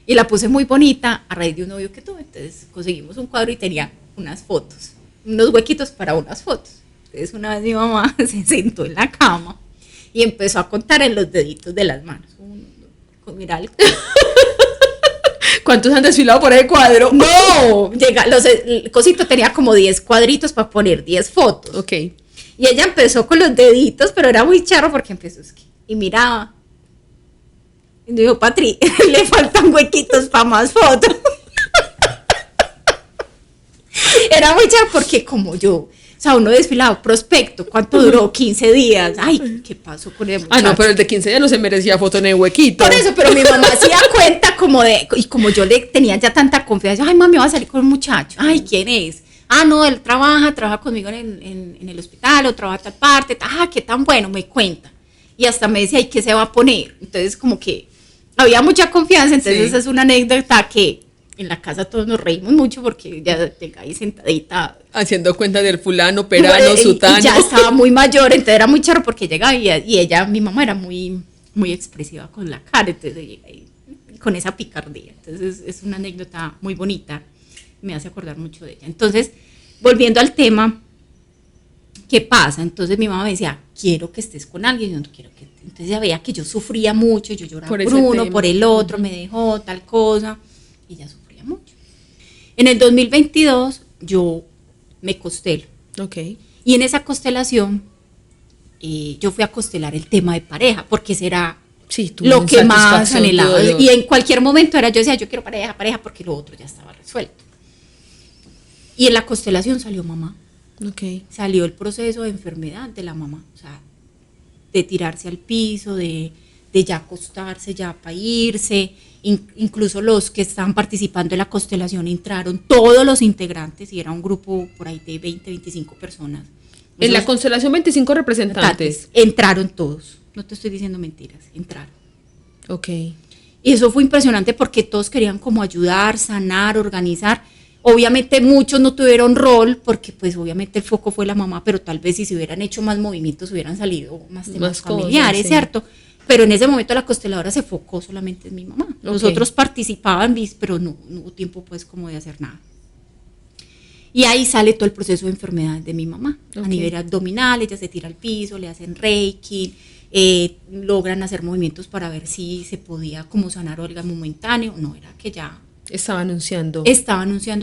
y la puse muy bonita a raíz de un novio que tuve. Entonces conseguimos un cuadro y tenía unas fotos, unos huequitos para unas fotos. Entonces una vez mi mamá se sentó en la cama y empezó a contar en los deditos de las manos. Mira el ¿Cuántos han desfilado por ese cuadro? No, el cosito tenía como 10 cuadritos para poner 10 fotos. Ok. Y ella empezó con los deditos, pero era muy charro porque empezó y miraba. Y me dijo, Patri, le faltan huequitos para más fotos. Era muy charro porque como yo, o sea, uno desfilado, prospecto, ¿cuánto duró? 15 días. Ay, ¿qué pasó con el muchacho? Ah, no, pero el de 15 días no se merecía foto en el huequito. Por eso, pero mi mamá se da cuenta y como yo le tenía ya tanta confianza, ay, mami, va a salir con un muchacho. Ay, ¿quién es? Ah, no, él trabaja conmigo en el hospital o trabaja tal parte. Ah, qué tan bueno, me cuenta. Y hasta me decía, ¿y qué se va a poner? Entonces, como que había mucha confianza. Entonces, esa es una anécdota que en la casa todos nos reímos mucho porque ella llega ahí sentadita. Haciendo cuenta del fulano, perano, sutano. Y ya estaba muy mayor, entonces era muy charro porque llegaba y ella, mi mamá era muy, muy expresiva con la cara, entonces llega ahí con esa picardía. Entonces es una anécdota muy bonita, me hace acordar mucho de ella. Entonces, volviendo al tema, ¿qué pasa? Entonces mi mamá me decía, quiero que estés con alguien, yo no quiero que... Entonces ella veía que yo sufría mucho, yo lloraba por uno, tema. Por el otro, me dejó tal cosa, y ella sufría mucho. En el 2022 yo me costelo. Okay. Y en esa constelación yo fui a constelar el tema de pareja, porque será lo que más anhelaba. Y en cualquier momento yo decía, yo quiero pareja, porque lo otro ya estaba resuelto. Y en la constelación salió mamá. Okay. Salió el proceso de enfermedad de la mamá, o sea, de tirarse al piso, de ya acostarse, ya para irse. Incluso los que estaban participando en la constelación entraron, todos los integrantes, y era un grupo por ahí de 20, 25 personas. En la constelación 25 representantes. Entraron todos, no te estoy diciendo mentiras, entraron. Ok. Y eso fue impresionante porque todos querían como ayudar, sanar, organizar. Obviamente muchos no tuvieron rol porque pues obviamente el foco fue la mamá, pero tal vez si se hubieran hecho más movimientos hubieran salido más temas familiares, cosas, sí. ¿Cierto? Pero en ese momento la consteladora se enfocó solamente en mi mamá. Okay. Nosotros participaban, pero no hubo tiempo pues como de hacer nada. Y ahí sale todo el proceso de enfermedad de mi mamá. Okay. A nivel abdominal, ella se tira al piso, le hacen reiki, logran hacer movimientos para ver si se podía como sanar algo momentáneo. No, era que ya... Estaba anunciando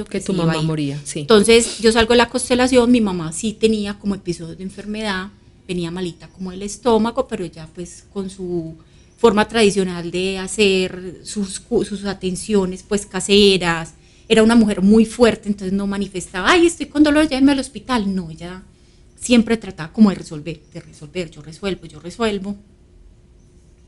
que tu mamá moría, sí. Entonces yo salgo de la constelación, mi mamá sí tenía como episodios de enfermedad, venía malita como el estómago, pero ella pues con su forma tradicional de hacer sus atenciones pues caseras, era una mujer muy fuerte, entonces no manifestaba, ay, estoy con dolor, llévenme al hospital. No, ella siempre trataba como de resolver, yo resuelvo.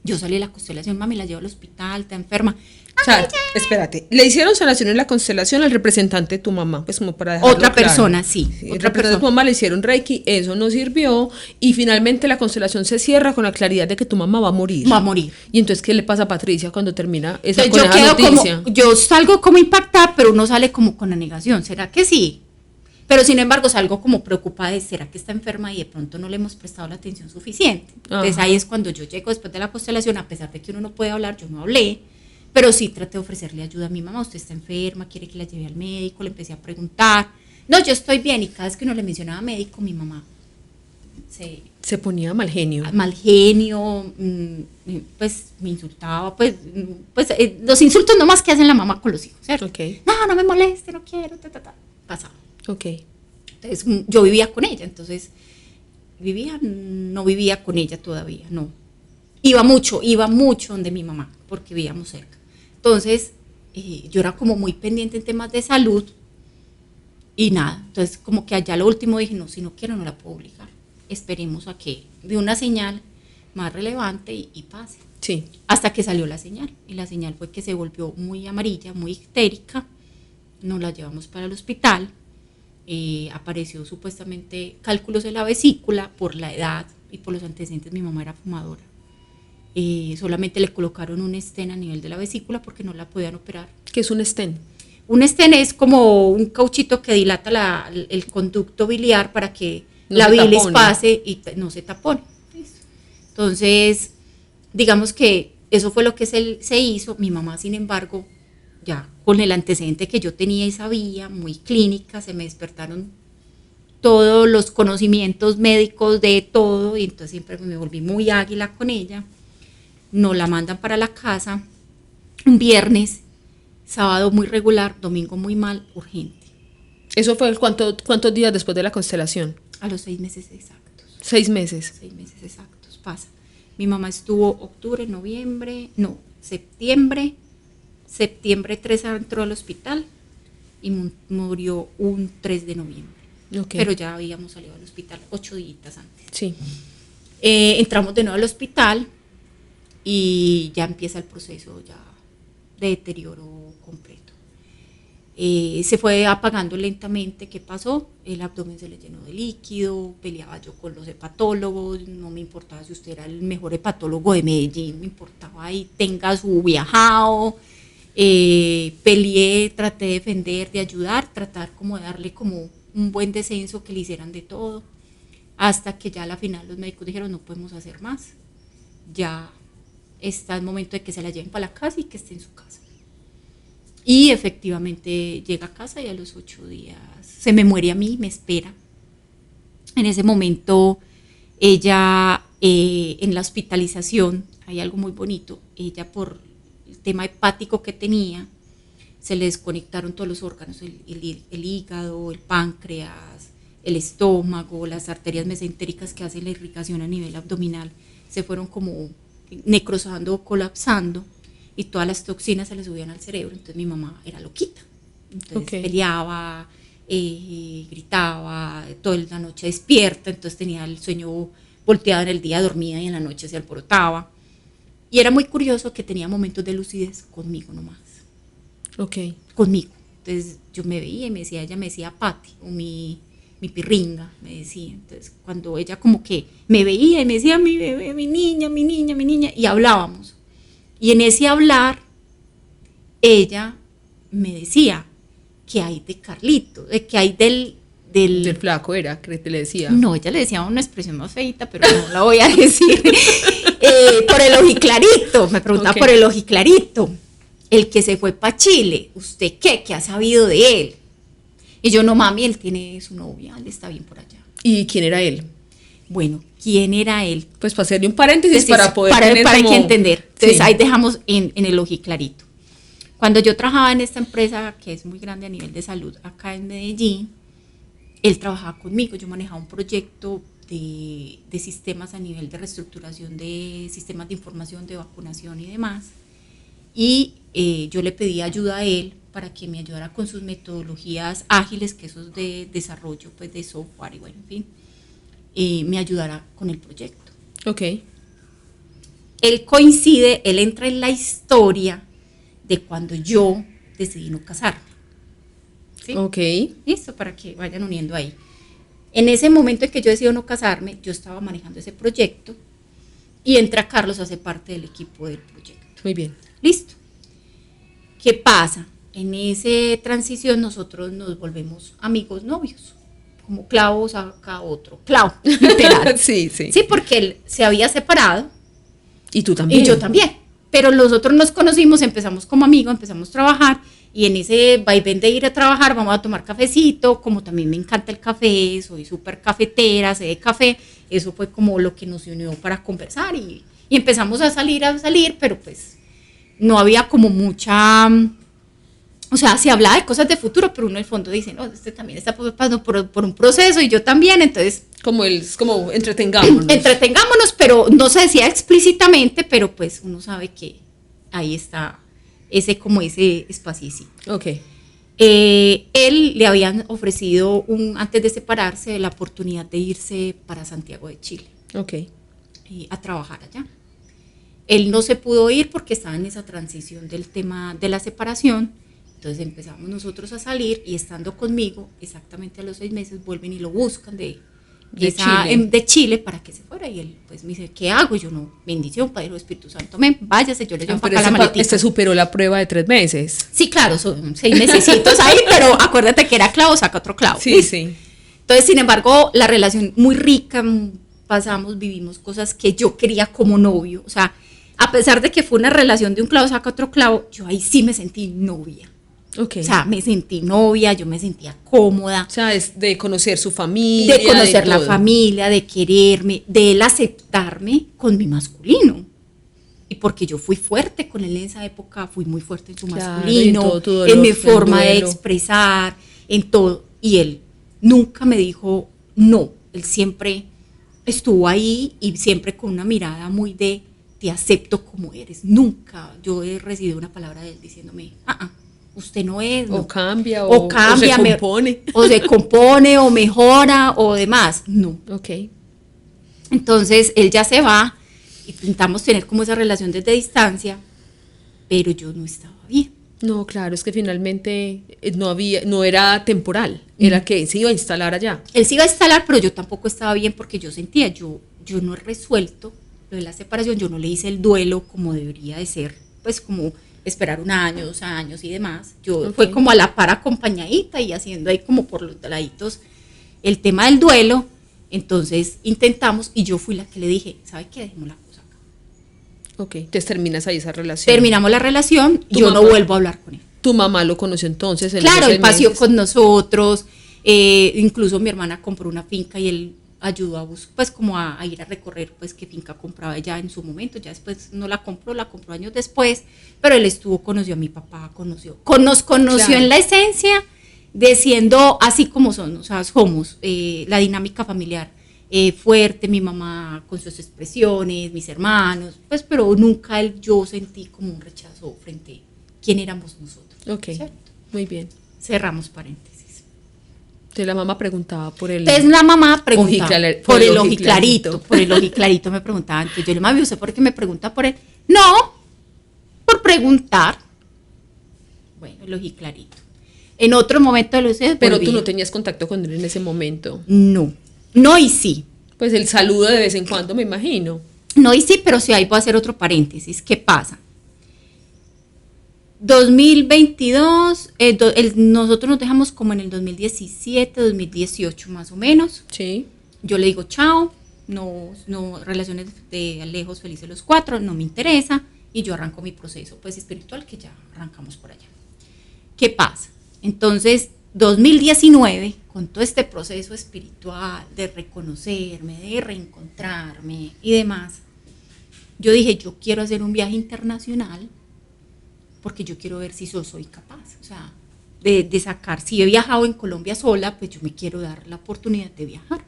Yo salí de la constelación, mami, la llevo al hospital, está enferma. O sea, espérate, le hicieron sanación en la constelación al representante de tu mamá, pues como para dejarlo otra claro. Persona, sí. Otra persona de tu mamá le hicieron reiki, eso no sirvió y finalmente la constelación se cierra con la claridad de que tu mamá va a morir. Va a morir. Y entonces, ¿qué le pasa a Patricia cuando termina esa, entonces, con esa noticia? Yo salgo como impactada, pero uno sale como con la negación, ¿será que sí? Pero sin embargo salgo como preocupada de ¿será que está enferma y de pronto no le hemos prestado la atención suficiente? Entonces ahí es cuando yo llego después de la constelación, a pesar de que uno no puede hablar, yo no hablé, pero sí traté de ofrecerle ayuda a mi mamá. Usted está enferma, quiere que la lleve al médico, le empecé a preguntar, no, yo estoy bien, y cada vez que uno le mencionaba médico, mi mamá se ponía mal genio. Mal genio, pues me insultaba, pues los insultos nomás que hacen la mamá con los hijos, ¿cierto? Okay. No me moleste, no quiero, pasaba. Okay. Entonces yo vivía con ella, entonces no vivía con ella todavía, no. Iba mucho donde mi mamá, porque vivíamos cerca. Entonces yo era como muy pendiente en temas de salud y nada, entonces como que allá lo último dije, no, si no quiero no la puedo obligar, esperemos a que dé una señal más relevante y pase. Sí. Hasta que salió la señal, y la señal fue que se volvió muy amarilla, muy histérica, nos la llevamos para el hospital. Apareció supuestamente cálculos en la vesícula por la edad y por los antecedentes. Mi mamá era fumadora, solamente le colocaron un stent a nivel de la vesícula porque no la podían operar. ¿Qué es un stent? Un stent es como un cauchito que dilata el conducto biliar para que no la bilis pase y no se tapone. Entonces digamos que eso fue lo que se hizo. Mi mamá, sin embargo, ya con el antecedente que yo tenía y sabía, muy clínica, se me despertaron todos los conocimientos médicos de todo, y entonces siempre me volví muy águila con ella. Nos la mandan para la casa un viernes, sábado muy regular, domingo muy mal, urgente. ¿Eso fue cuántos días después de la constelación? A los 6 meses exactos. 6 meses. 6 meses exactos, pasa. Mi mamá estuvo septiembre 3 entró al hospital y murió un 3 de noviembre. Okay. Pero ya habíamos salido al hospital 8 días antes. Sí. Entramos de nuevo al hospital y ya empieza el proceso ya de deterioro completo. Se fue apagando lentamente. ¿Qué pasó? El abdomen se le llenó de líquido, peleaba yo con los hepatólogos, no me importaba si usted era el mejor hepatólogo de Medellín, me importaba ahí tenga su viajado. Peleé, traté de defender, de ayudar, tratar como de darle como un buen descenso, que le hicieran de todo, hasta que ya a la final los médicos dijeron no podemos hacer más, ya está el momento de que se la lleven para la casa y que esté en su casa. Y efectivamente llega a casa y a los 8 días se me muere a mí, me espera. En ese momento ella en la hospitalización, hay algo muy bonito, ella por el tema hepático que tenía, se le desconectaron todos los órganos, el hígado, el páncreas, el estómago, las arterias mesentéricas que hacen la irrigación a nivel abdominal, se fueron como necrosando, colapsando, y todas las toxinas se le subían al cerebro. Entonces mi mamá era loquita, entonces peleaba, gritaba, toda la noche despierta, entonces tenía el sueño volteado, en el día dormida y en la noche se alborotaba. Y era muy curioso que tenía momentos de lucidez conmigo nomás. Conmigo. Entonces yo me veía y me decía, ella me decía Pati, o mi pirringa, me decía. Entonces cuando ella como que me veía y me decía, mi bebé, mi niña, y hablábamos. Y en ese hablar, ella me decía, ¿qué hay de Carlito? ¿Qué hay del flaco era, que te le decía? No, ella le decía una expresión más feita, pero no la voy a decir. Por el ojiclarito, me preguntaba por el ojiclarito, el que se fue para Chile, ¿usted qué ha sabido de él? Y yo, no mami, él tiene su novia, él está bien por allá. ¿Y quién era él? Bueno, ¿quién era él? Pues para hacerle un paréntesis, entonces, para poder para como... que entender. Entonces sí. Ahí dejamos en el ojiclarito. Cuando yo trabajaba en esta empresa, que es muy grande a nivel de salud acá en Medellín, él trabajaba conmigo, yo manejaba un proyecto de sistemas a nivel de reestructuración de sistemas de información, de vacunación y demás, y yo le pedí ayuda a él para que me ayudara con sus metodologías ágiles, que eso es de desarrollo pues, de software y bueno, en fin, me ayudara con el proyecto. Él coincide, él entra en la historia de cuando yo decidí no casarme. ¿Sí? Listo, para que vayan uniendo ahí. En ese momento en que yo decidí no casarme, yo estaba manejando ese proyecto y entra Carlos a hacer parte del equipo del proyecto. Muy bien. Listo. ¿Qué pasa? En esa transición nosotros nos volvemos amigos, novios, como clavo saca otro clavo, literal. Sí. Sí, porque él se había separado. Y tú también. Y yo también. Pero nosotros nos conocimos, empezamos como amigos, empezamos a trabajar, y en ese vaivén de ir a trabajar, vamos a tomar cafecito, como también me encanta el café, soy súper cafetera, sé de café, eso fue como lo que nos unió para conversar, y empezamos a salir, pero pues no había como mucha, o sea, se hablaba de cosas de futuro, pero uno en el fondo dice, no, este también está pasando por un proceso, y yo también, entonces... Como entretengámonos, pero no se decía explícitamente, pero pues uno sabe que ahí está ese espacito. Él le habían ofrecido antes de separarse la oportunidad de irse para Santiago de Chile. A trabajar allá. Él no se pudo ir porque estaba en esa transición del tema de la separación. Entonces empezamos nosotros a salir, y estando conmigo, exactamente a los 6 meses vuelven y lo buscan de Chile para que se fuera, y él pues me dice, ¿qué hago? Y yo, no, bendición, Padre Espíritu Santo, váyase, yo le llevo para acá la maletita. Este superó la prueba de 3 meses. Sí, claro, son 6 mesecitos ahí, pero acuérdate que era clavo, saca otro clavo. Sí. Entonces, sin embargo, la relación muy rica, vivimos cosas que yo quería como novio, o sea, a pesar de que fue una relación de un clavo saca otro clavo, yo ahí sí me sentí novia. O sea, me sentí novia, yo me sentía cómoda. O sea, es de conocer su familia. De conocer la familia, de quererme, de él aceptarme con mi masculino. Y porque yo fui fuerte con él en esa época, fui muy fuerte en su masculino, en mi forma de expresar, en todo. Y él nunca me dijo no, él siempre estuvo ahí y siempre con una mirada muy de te acepto como eres. Nunca yo he recibido una palabra de él diciéndome, usted no es. No. O cambia, o se compone. O se compone, o mejora, o demás. No. Entonces, él ya se va, y intentamos tener como esa relación desde distancia, pero yo no estaba bien. No, claro, es que finalmente no era temporal, era que se iba a instalar allá. Él se iba a instalar, pero yo tampoco estaba bien, porque yo sentía, yo no he resuelto lo de la separación, yo no le hice el duelo como debería de ser, pues como esperar 1 año, 2 años y demás. Yo Ok. fue como a la par acompañadita y haciendo ahí como por los laditos el tema del duelo. Entonces intentamos y yo fui la que le dije, ¿sabe qué? Dejemos la cosa acá. Ok, entonces terminas ahí esa relación. Terminamos la relación, Tu yo no mamá- vuelvo a hablar con él. Tu mamá lo conoció entonces. En Claro, esos él paseó 6 meses. con nosotros, incluso mi hermana compró una finca y él ayudó a pues como a ir a recorrer pues qué finca compraba ella en su momento, ya después no la compró años después, pero él conoció a mi papá, nos conoció Claro. en la esencia de siendo así como son, o sea, somos la dinámica familiar fuerte, mi mamá con sus expresiones, mis hermanos, pues pero nunca yo sentí como un rechazo frente a quién éramos nosotros. Ok, ¿Cierto? muy bien. Cerramos paréntesis. Entonces la mamá preguntaba por el... Entonces la mamá preguntaba Ojiclar- por el ojiclarito. ojiclarito, por el ojiclarito me preguntaba. Entonces yo le dije, mami, ¿usted por qué me pregunta por él? No, por preguntar. Bueno, el ojiclarito. En otro momento lo hice. Pero tú no tenías contacto con él en ese momento. No y sí. Pues el saludo de vez en cuando, me imagino. No y sí, pero sí, ahí voy a hacer otro paréntesis. ¿Qué pasa? 2022, nosotros nos dejamos como en el 2017, 2018 más o menos. Sí. Yo le digo chao, no relaciones de lejos, felices los 4, no me interesa, y yo arranco mi proceso pues espiritual, que ya arrancamos por allá. ¿Qué pasa? Entonces, 2019, con todo este proceso espiritual de reconocerme, de reencontrarme y demás, yo dije, yo quiero hacer un viaje internacional porque yo quiero ver si yo soy capaz, o sea, de sacar, si he viajado en Colombia sola, pues yo me quiero dar la oportunidad de viajar.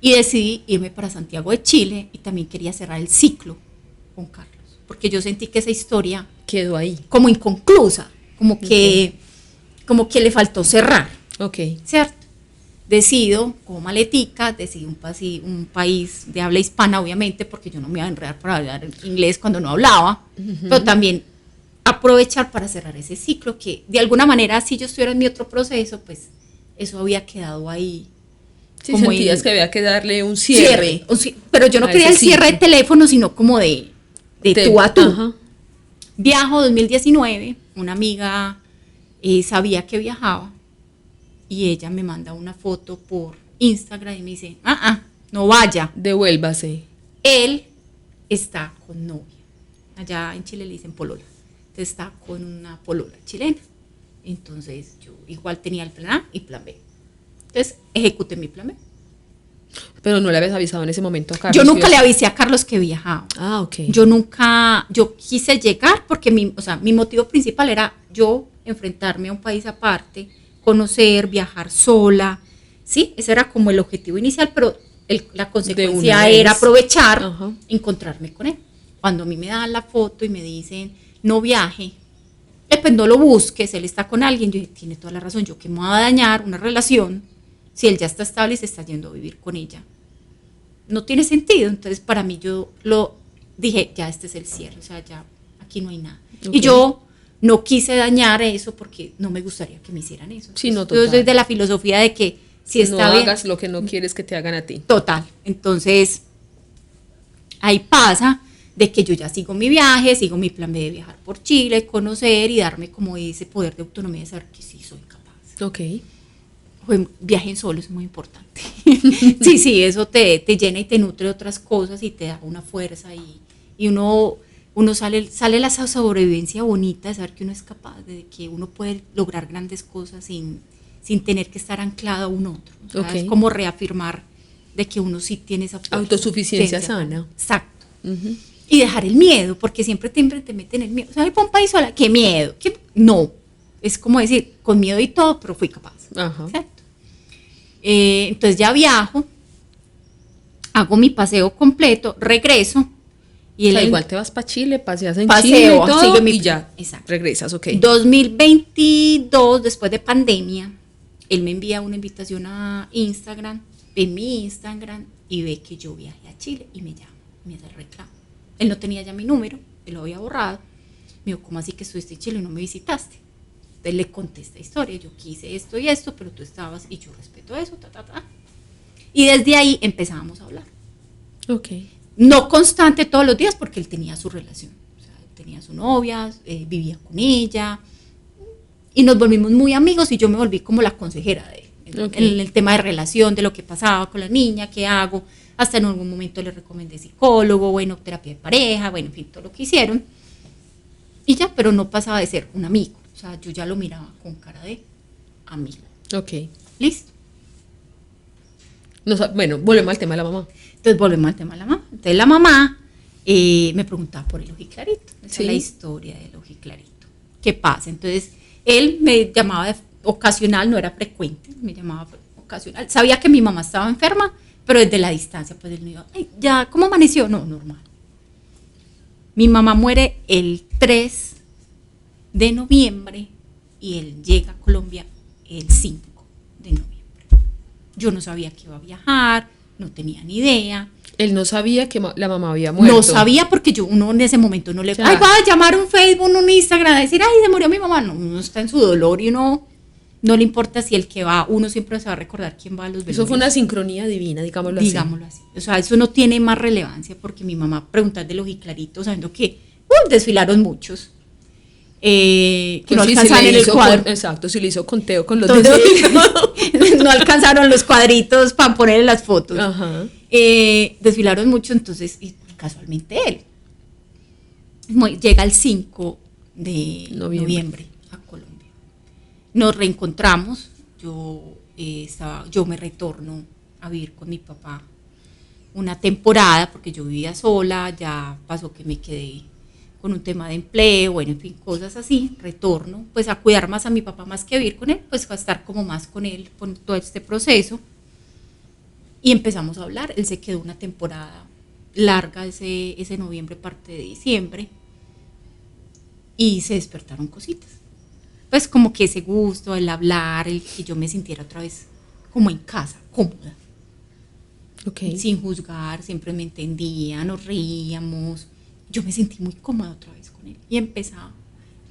Y decidí irme para Santiago de Chile y también quería cerrar el ciclo con Carlos, porque yo sentí que esa historia Quedó ahí. como inconclusa, como que le faltó cerrar, Ok. ¿cierto? Decido, como maletica, decidí un país de habla hispana, obviamente, porque yo no me iba a enredar para hablar inglés cuando no hablaba, pero también aprovechar para cerrar ese ciclo, que de alguna manera, si yo estuviera en mi otro proceso, pues eso había quedado ahí. Sí, como sentías en- que había que darle un cierre. pero yo no a quería ese el cierre de ciclo. teléfono, sino como de tú a tú. Ajá. Viajo 2019, una amiga sabía que viajaba y ella me manda una foto por Instagram y me dice, no vaya, Devuélvase. él está con novia. Allá en Chile le dicen polola. Entonces está con una polola chilena. Entonces yo igual tenía el plan A y plan B. Entonces ejecuté mi plan B. Pero no le habías avisado en ese momento a Carlos. Yo nunca que le ibas- avisé a Carlos que viajaba. Ah, ok. Yo quise llegar porque mi motivo principal era yo enfrentarme a un país aparte, conocer, viajar sola, ¿sí? Ese era como el objetivo inicial, pero la consecuencia una era vez. aprovechar, Ajá. encontrarme con él. Cuando a mí me dan la foto y me dicen, no viaje, pues no lo busques, él está con alguien, yo dije, tiene toda la razón, yo que me voy a dañar una relación si él ya está estable y se está yendo a vivir con ella. No tiene sentido, entonces para mí yo lo dije, ya este es el cierre, o sea, ya aquí no hay nada. Ok. Y yo no quise dañar eso porque no me gustaría que me hicieran eso. Sí, no, Entonces, yo soy total. de la filosofía de que si no está bien, hagas lo que no quieres que te hagan a ti. total. Entonces, ahí pasa de que yo ya sigo mi viaje, sigo mi plan B de viajar por Chile, conocer y darme como ese poder de autonomía de saber que sí soy capaz. Ok. Viajen solo es muy importante. sí, eso te llena y te nutre de otras cosas y te da una fuerza y uno sale la sobrevivencia bonita de saber que uno es capaz, de que uno puede lograr grandes cosas sin tener que estar anclado a un otro. O sea, Ok. es como reafirmar de que uno sí tiene esa fuerza. Autosuficiencia sana. Exacto. Ujú. Y dejar el miedo, porque siempre te meten el miedo. O sea, voy para un país sola, ¿qué miedo? No, es como decir, con miedo y todo, pero fui capaz. Ajá. ¿Cierto? Entonces ya viajo, hago mi paseo completo, regreso. Y O sea, él igual te vas para Chile, paseas en Paseo, Chile y todo, sigue mi- y ya Exacto. regresas, ok. 2022, después de pandemia, él me envía una invitación a Instagram, ve mi Instagram y ve que yo viajé a Chile y me llama, me hace el reclamo. Él no tenía ya mi número, él lo había borrado. Me dijo, ¿cómo así que estuviste en Chile y no me visitaste? Entonces le conté esta historia, yo quise esto y esto, pero tú estabas y yo respeto eso, Y desde ahí empezábamos a hablar. Ok. No constante todos los días porque él tenía su relación. O sea, tenía su novia, vivía con ella, y nos volvimos muy amigos y yo me volví como la consejera de él, en el tema de relación, de lo que pasaba con la niña, qué hago. Hasta en algún momento le recomendé psicólogo, bueno, terapia de pareja, bueno, en fin, todo lo que hicieron. Y ya, pero no pasaba de ser un amigo. O sea, yo ya lo miraba con cara de amigo. Ok. ¿Listo? Bueno, volvemos al tema de la mamá. Entonces volvemos al tema de la mamá. Entonces la mamá me preguntaba por el ojiclarito. Esa es la historia del ojiclarito. ¿Qué pasa? Entonces él me llamaba ocasional, no era frecuente, me llamaba ocasional. Sabía que mi mamá estaba enferma, pero desde la distancia, pues él me iba, ay, ya, ¿cómo amaneció? No, normal. Mi mamá muere el 3 de noviembre y él llega a Colombia el 5 de noviembre. Yo no sabía que iba a viajar, no tenía ni idea. Él no sabía que la mamá había muerto. No sabía porque uno en ese momento no le... Ay, va a llamar un Facebook, un Instagram, a decir, ay, se murió mi mamá. No, uno está en su dolor y uno no le importa si el que va, uno siempre se va a recordar quién va a los velorios. Eso fue una sincronía divina, digámoslo así. Digámoslo así. O sea, eso no tiene más relevancia porque mi mamá preguntaba del ojiclarito, sabiendo que desfilaron muchos. Que pues no alcanzaron en el cuadro. Exacto, si le hizo conteo con los dedos. No alcanzaron los cuadritos para ponerle las fotos. Ajá. Desfilaron mucho, entonces, y casualmente él llega el 5 de noviembre a Colombia. Nos reencontramos, yo me retorno a vivir con mi papá una temporada, porque yo vivía sola, ya pasó que me quedé con un tema de empleo, bueno, en fin, cosas así, retorno, pues a cuidar más a mi papá más que a vivir con él, pues a estar como más con él, con todo este proceso, y empezamos a hablar. Él se quedó una temporada larga, ese noviembre, parte de diciembre, y se despertaron cositas, pues como que ese gusto, el hablar, el que yo me sintiera otra vez como en casa, cómoda, sin juzgar, siempre me entendía, nos reíamos. Yo me sentí muy cómoda otra vez con él y empezaba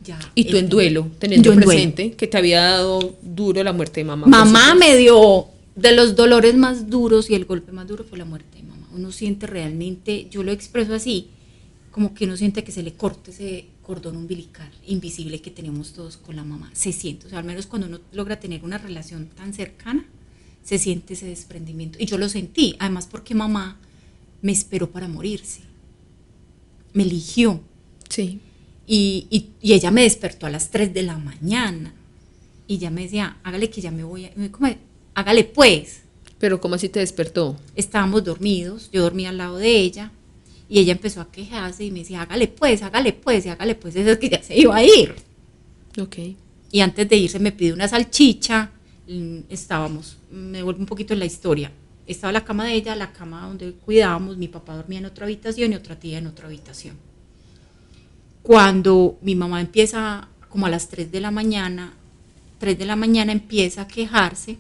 ya. Y tú en duelo, teniendo presente que te había dado duro la muerte de mamá. Mamá me dio de los dolores más duros y el golpe más duro fue la muerte de mamá. Uno siente realmente, yo lo expreso así, como que uno siente que se le corta ese cordón umbilical invisible que tenemos todos con la mamá. Se siente, o sea, al menos cuando uno logra tener una relación tan cercana, se siente ese desprendimiento. Y yo lo sentí, además porque mamá me esperó para morirse. Me eligió. Sí. Y ella me despertó a las 3 de la mañana. Y ya me decía, hágale que ya me voy. Hágale pues. Pero ¿cómo así te despertó? Estábamos dormidos, yo dormía al lado de ella. Y ella empezó a quejarse y me decía, hágale pues, y hágale pues. Eso es que ya se iba a ir. Ok. Y antes de irse me pidió una salchicha. Me vuelvo un poquito en la historia. Estaba la cama de ella, la cama donde cuidábamos, mi papá dormía en otra habitación y otra tía en otra habitación. Cuando mi mamá empieza, como a las 3 de la mañana empieza a quejarse,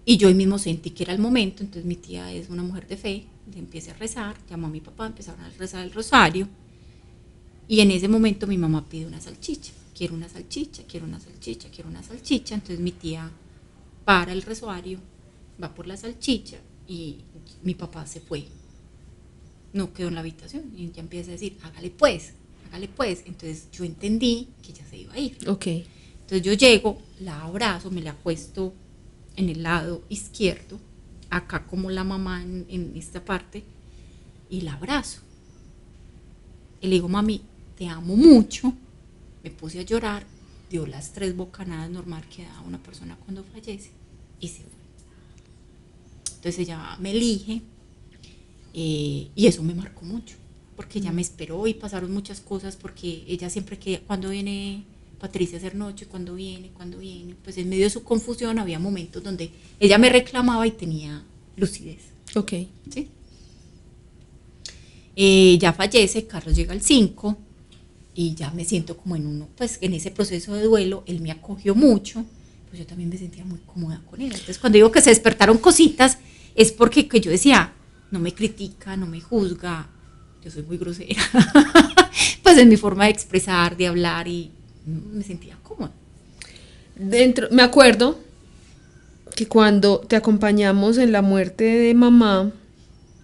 y yo ahí mismo sentí que era el momento. Entonces mi tía es una mujer de fe, le empieza a rezar, llamó a mi papá, empezaron a rezar el rosario, y en ese momento mi mamá pide una salchicha, quiero una salchicha. Entonces mi tía para el rosario, va por la salchicha y mi papá se fue, no quedó en la habitación y ella empieza a decir, hágale pues. Entonces yo entendí que ella se iba a ir. Okay. Entonces yo llego, la abrazo, me la acuesto en el lado izquierdo, acá como la mamá en esta parte, y la abrazo. Y le digo, mami, te amo mucho. Me puse a llorar, dio las 3 bocanadas normal que da una persona cuando fallece y se fue. Entonces ella me elige, y eso me marcó mucho, porque ella me esperó y pasaron muchas cosas, porque ella siempre que cuando viene Patricia a hacer noche, cuando viene, pues en medio de su confusión había momentos donde ella me reclamaba y tenía lucidez. Ok. ¿Sí? Ya fallece, Carlos llega el 5 y ya me siento como pues en ese proceso de duelo. Él me acogió mucho, pues yo también me sentía muy cómoda con él. Entonces cuando digo que se despertaron cositas, es porque que yo decía, no me critica, no me juzga, yo soy muy grosera, pues en mi forma de expresar, de hablar, y me sentía cómoda. Me acuerdo que cuando te acompañamos en la muerte de mamá,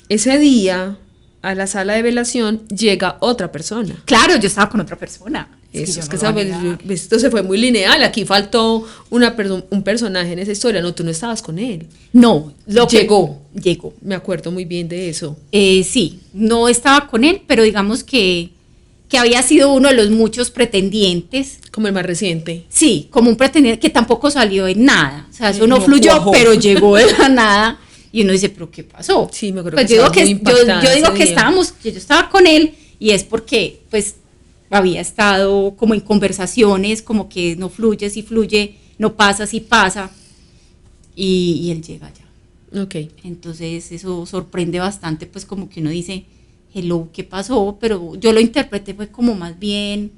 ese día a la sala de velación llega otra persona. Claro, yo estaba con otra persona. Esto se fue muy lineal. Aquí faltó un personaje en esa historia. No, tú no estabas con él. No, llegó. Llegó. Me acuerdo muy bien de eso. Sí, no estaba con él, pero digamos que había sido uno de los muchos pretendientes. Como el más reciente. Sí, como un pretendiente que tampoco salió en nada. O sea, eso no No fluyó, cuajó. pero llegó de la nada. Y uno dice, ¿pero qué pasó? Sí, me acuerdo Pues que yo estaba muy impactada yo digo ese que día. yo estaba con él y es porque, pues, había estado como en conversaciones, como que no fluye, sí fluye, no pasa, sí pasa. Y él llega ya. Ok. Entonces eso sorprende bastante, pues como que uno dice, hello, ¿qué pasó? Pero yo lo interpreté fue como más bien,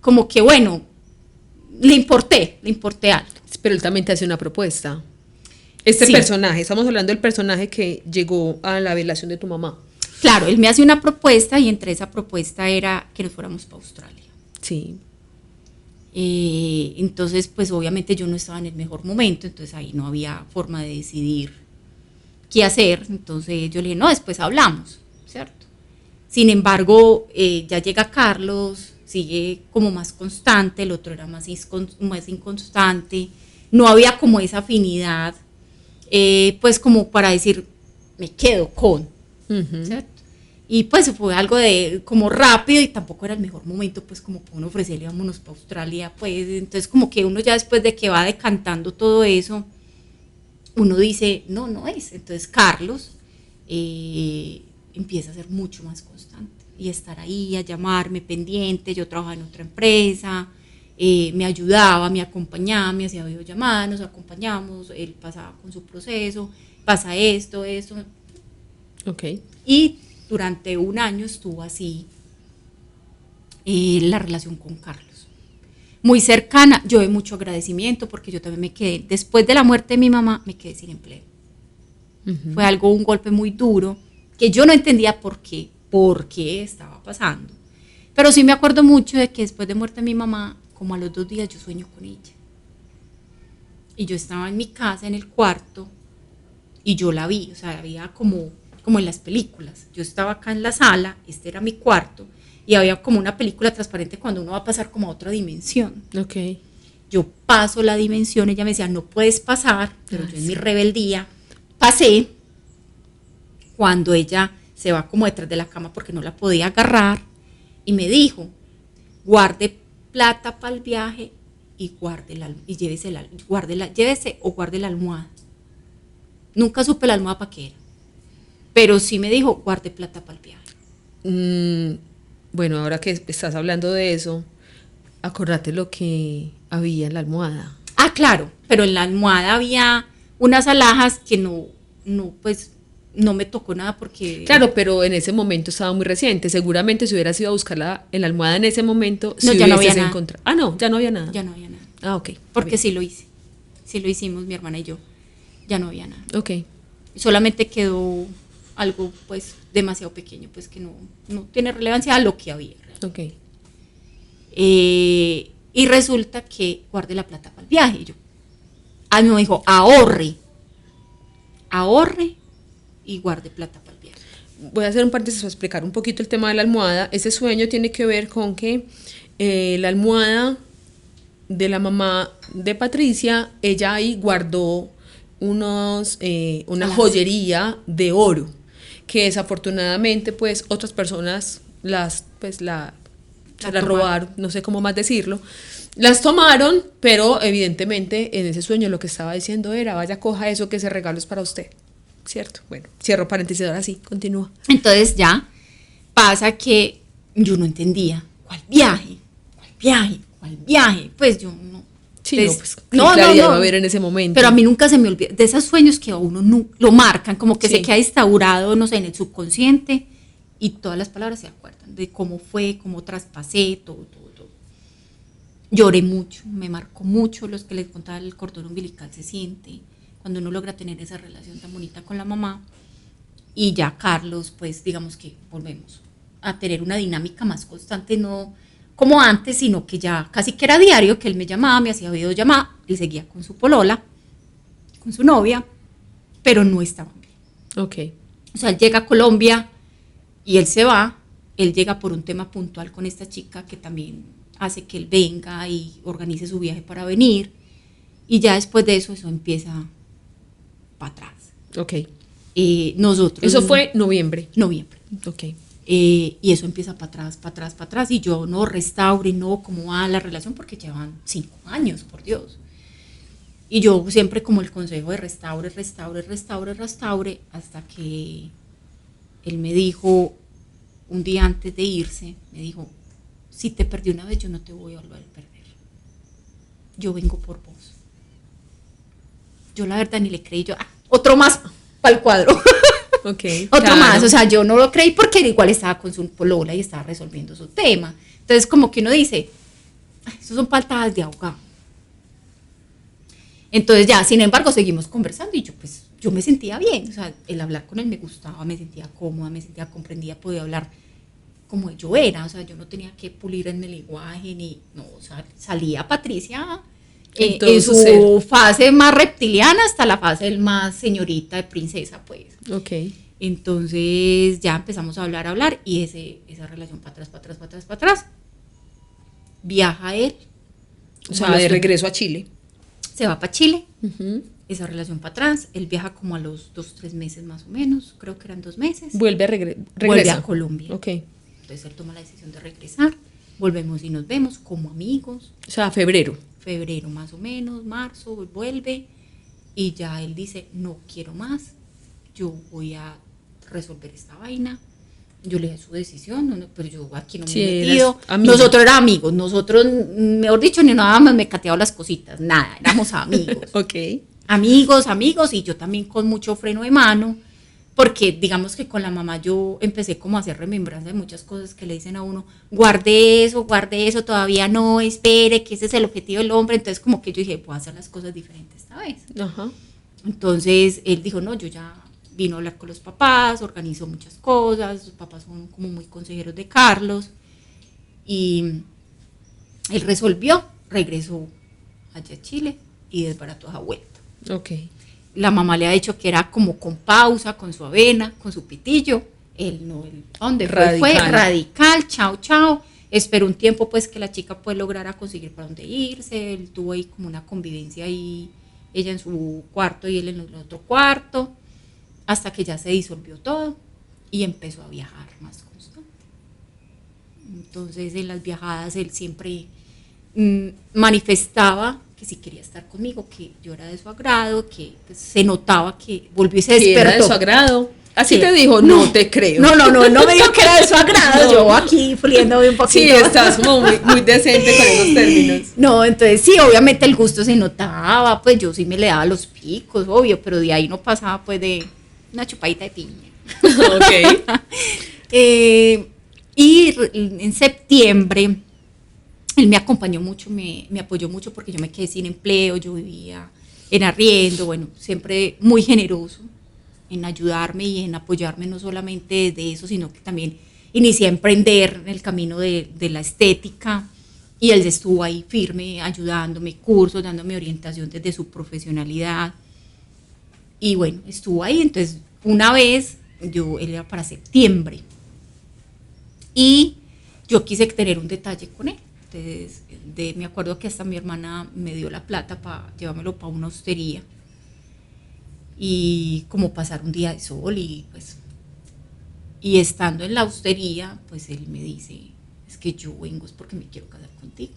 como que bueno, le importé algo. Pero él también te hace una propuesta. Este Sí. personaje, estamos hablando del personaje que llegó a la velación de tu mamá. Claro, él me hace una propuesta y entre esa propuesta era que nos fuéramos para Australia. Sí. Entonces, pues obviamente yo no estaba en el mejor momento, entonces ahí no había forma de decidir qué hacer. Entonces yo le dije, no, después hablamos, ¿cierto? Sin embargo, ya llega Carlos, sigue como más constante, el otro era más inconstante, no había como esa afinidad, pues como para decir, me quedo con, ¿cierto? Y pues fue algo de como rápido y tampoco era el mejor momento, pues como para uno ofrecerle, vámonos para Australia, pues entonces como que uno ya después de que va decantando todo eso, uno dice, no es. Entonces Carlos empieza a ser mucho más constante y estar ahí, a llamarme pendiente, yo trabajaba en otra empresa, me ayudaba, me acompañaba, me hacía videollamadas, nos acompañamos, él pasaba con su proceso, pasa esto. Ok. Y durante un año estuvo así la relación con Carlos. Muy cercana, yo de mucho agradecimiento porque yo también me quedé, después de la muerte de mi mamá, me quedé sin empleo. Fue un golpe muy duro que yo no entendía por qué estaba pasando. Pero sí me acuerdo mucho de que después de muerte de mi mamá, como a los 2 días yo sueño con ella. Y yo estaba en mi casa, en el cuarto, y yo la vi, o sea, había como en las películas. Yo estaba acá en la sala, este era mi cuarto, y había como una película transparente cuando uno va a pasar como a otra dimensión. Ok. Yo paso la dimensión, ella me decía, no puedes pasar, pero yo en mi Sí. rebeldía pasé. Cuando ella se va como detrás de la cama porque no la podía agarrar, y me dijo, guarde plata para el viaje y llévese o guarde la almohada. Nunca supe la almohada para qué era, pero sí me dijo, guarde plata para el viaje. Bueno, ahora que estás hablando de eso, acordate lo que había en la almohada. Ah, claro, pero en la almohada había unas alhajas que pues no me tocó nada porque... Claro, pero en ese momento estaba muy reciente. Seguramente si hubieras ido a buscarla en la almohada en ese momento, No, si ya no hubieses había nada. encontrado. Ah, no, ya no había nada. Ya no había nada. Ah, ok. Porque Bien. sí lo hice. Sí lo hicimos, mi hermana y yo. Ya no había nada. Ok. Solamente quedó algo pues demasiado pequeño, pues que no tiene relevancia a lo que había. Ok. Y resulta que guardé la plata para el viaje. Y yo, mí me dijo, ahorre y guarde plata para el viaje. Voy a hacer un paréntesis para explicar un poquito el tema de la almohada. Ese sueño tiene que ver con que la almohada de la mamá de Patricia, ella ahí guardó una joyería de oro que desafortunadamente pues otras personas la robaron, no sé cómo más decirlo, las tomaron, pero evidentemente en ese sueño lo que estaba diciendo era, vaya, coja eso, que ese regalo es para usted, ¿cierto? Bueno, cierro paréntesis, ahora sí, continúa. Entonces ya pasa que yo no entendía, ¿cuál viaje? Pues yo no. Sí, Entonces, ¿qué claridad va a haber en ese momento? Pero a mí nunca se me olvida, de esos sueños que a uno no, lo marcan, como que Sí. se queda instaurado, no sé, en el subconsciente, y todas las palabras se acuerdan de cómo fue, cómo traspasé, todo. Lloré mucho, me marcó mucho los que les contaba, el cordón umbilical se siente cuando uno logra tener esa relación tan bonita con la mamá. Y ya Carlos, pues digamos que volvemos a tener una dinámica más constante, no como antes, sino que ya casi que era diario, que él me llamaba, me hacía videollamada, él seguía con su polola, con su novia, pero no estaban bien. Ok. O sea, él llega a Colombia Y él se va, él llega por un tema puntual con esta chica que también hace que él venga y organice su viaje para venir. Y ya después de eso empieza para atrás. Ok. Nosotros... Eso fue noviembre. Noviembre. Ok. Y eso empieza para atrás, para atrás, para atrás. Y yo no restaure, no, cómo va la relación, porque llevan 5 años, por Dios. Y yo siempre como el consejo de restaure, restaure, restaure, restaure, hasta que él me dijo, un día antes de irse, me dijo, si te perdí una vez, yo no te voy a volver a perder. Yo vengo por vos. Yo la verdad ni le creí, otro más para el cuadro. Okay, otro claro. más, o sea, yo no lo creí porque igual estaba con su polola y estaba resolviendo su tema. Entonces como que uno dice, eso son patadas de ahogado. Entonces ya, sin embargo, seguimos conversando y yo me sentía bien, o sea, el hablar con él me gustaba, me sentía cómoda, me sentía comprendida, podía hablar como yo era, o sea, yo no tenía que pulir en el lenguaje, no, o sea, salía Patricia en su fase más reptiliana hasta la fase más señorita de princesa, pues. Ok. Entonces ya empezamos a hablar y esa relación para atrás, para atrás, para atrás, para atrás. Viaja él. O sea, de regreso a Chile. Se va para Chile. Uh-huh. Esa relación para atrás. Él viaja como a los 2-3 meses más o menos. Creo que eran 2 meses. Vuelve Vuelve a Colombia. Ok. Entonces él toma la decisión de regresar. Volvemos y nos vemos como amigos. O sea, febrero más o menos, marzo, vuelve. Y ya él dice, no quiero más. Yo voy a resolver esta vaina. Yo le dije su decisión, pero yo aquí no me he metido. Nosotros éramos amigos, nosotros, mejor dicho, ni nada más me cateaba las cositas, nada, éramos amigos. Ok. Amigos, y yo también con mucho freno de mano, porque digamos que con la mamá yo empecé como a hacer remembranza de muchas cosas que le dicen a uno, guarde eso, todavía no, espere, que ese es el objetivo del hombre. Entonces como que yo dije, voy a hacer las cosas diferentes esta vez. Ajá. Entonces él dijo, no, yo ya vino a hablar con los papás, organizó muchas cosas, los papás son como muy consejeros de Carlos, y él resolvió, regresó allá a Chile y desbarató esa vuelta. Ok. La mamá le ha dicho que era como con pausa, con su avena, con su pitillo. Él no, ¿dónde fue radical, chao. Esperó un tiempo pues que la chica pues lograra conseguir para dónde irse. Él tuvo ahí como una convivencia ahí, ella en su cuarto y él en el otro cuarto, hasta que ya se disolvió todo y empezó a viajar más constante. Entonces en las viajadas él siempre manifestaba que si quería estar conmigo, que yo era de su agrado, que pues, se notaba que volvió y se despertó. Era de su agrado. Así sí. Te dijo, no te creo. No me dijo que era de su agrado, no. Yo aquí friéndome un poquito. Sí, estás como muy decente con esos términos. No, entonces sí, obviamente el gusto se notaba, pues yo sí me le daba los picos, obvio, pero de ahí no pasaba pues de una chupadita de piña. Ok. Y en septiembre él me acompañó mucho, me apoyó mucho porque yo me quedé sin empleo, yo vivía en arriendo, bueno, siempre muy generoso en ayudarme y en apoyarme, no solamente de eso, sino que también inicié a emprender en el camino de la estética, y él estuvo ahí firme, ayudándome, cursos, dándome orientación desde su profesionalidad, y bueno, estuvo ahí. Entonces una vez, él era para septiembre, y yo quise tener un detalle con él. Entonces, me acuerdo que hasta mi hermana me dio la plata para llevármelo para una hostería y como pasar un día de sol, y estando en la hostería, pues él me dice, es que yo vengo es porque me quiero casar contigo.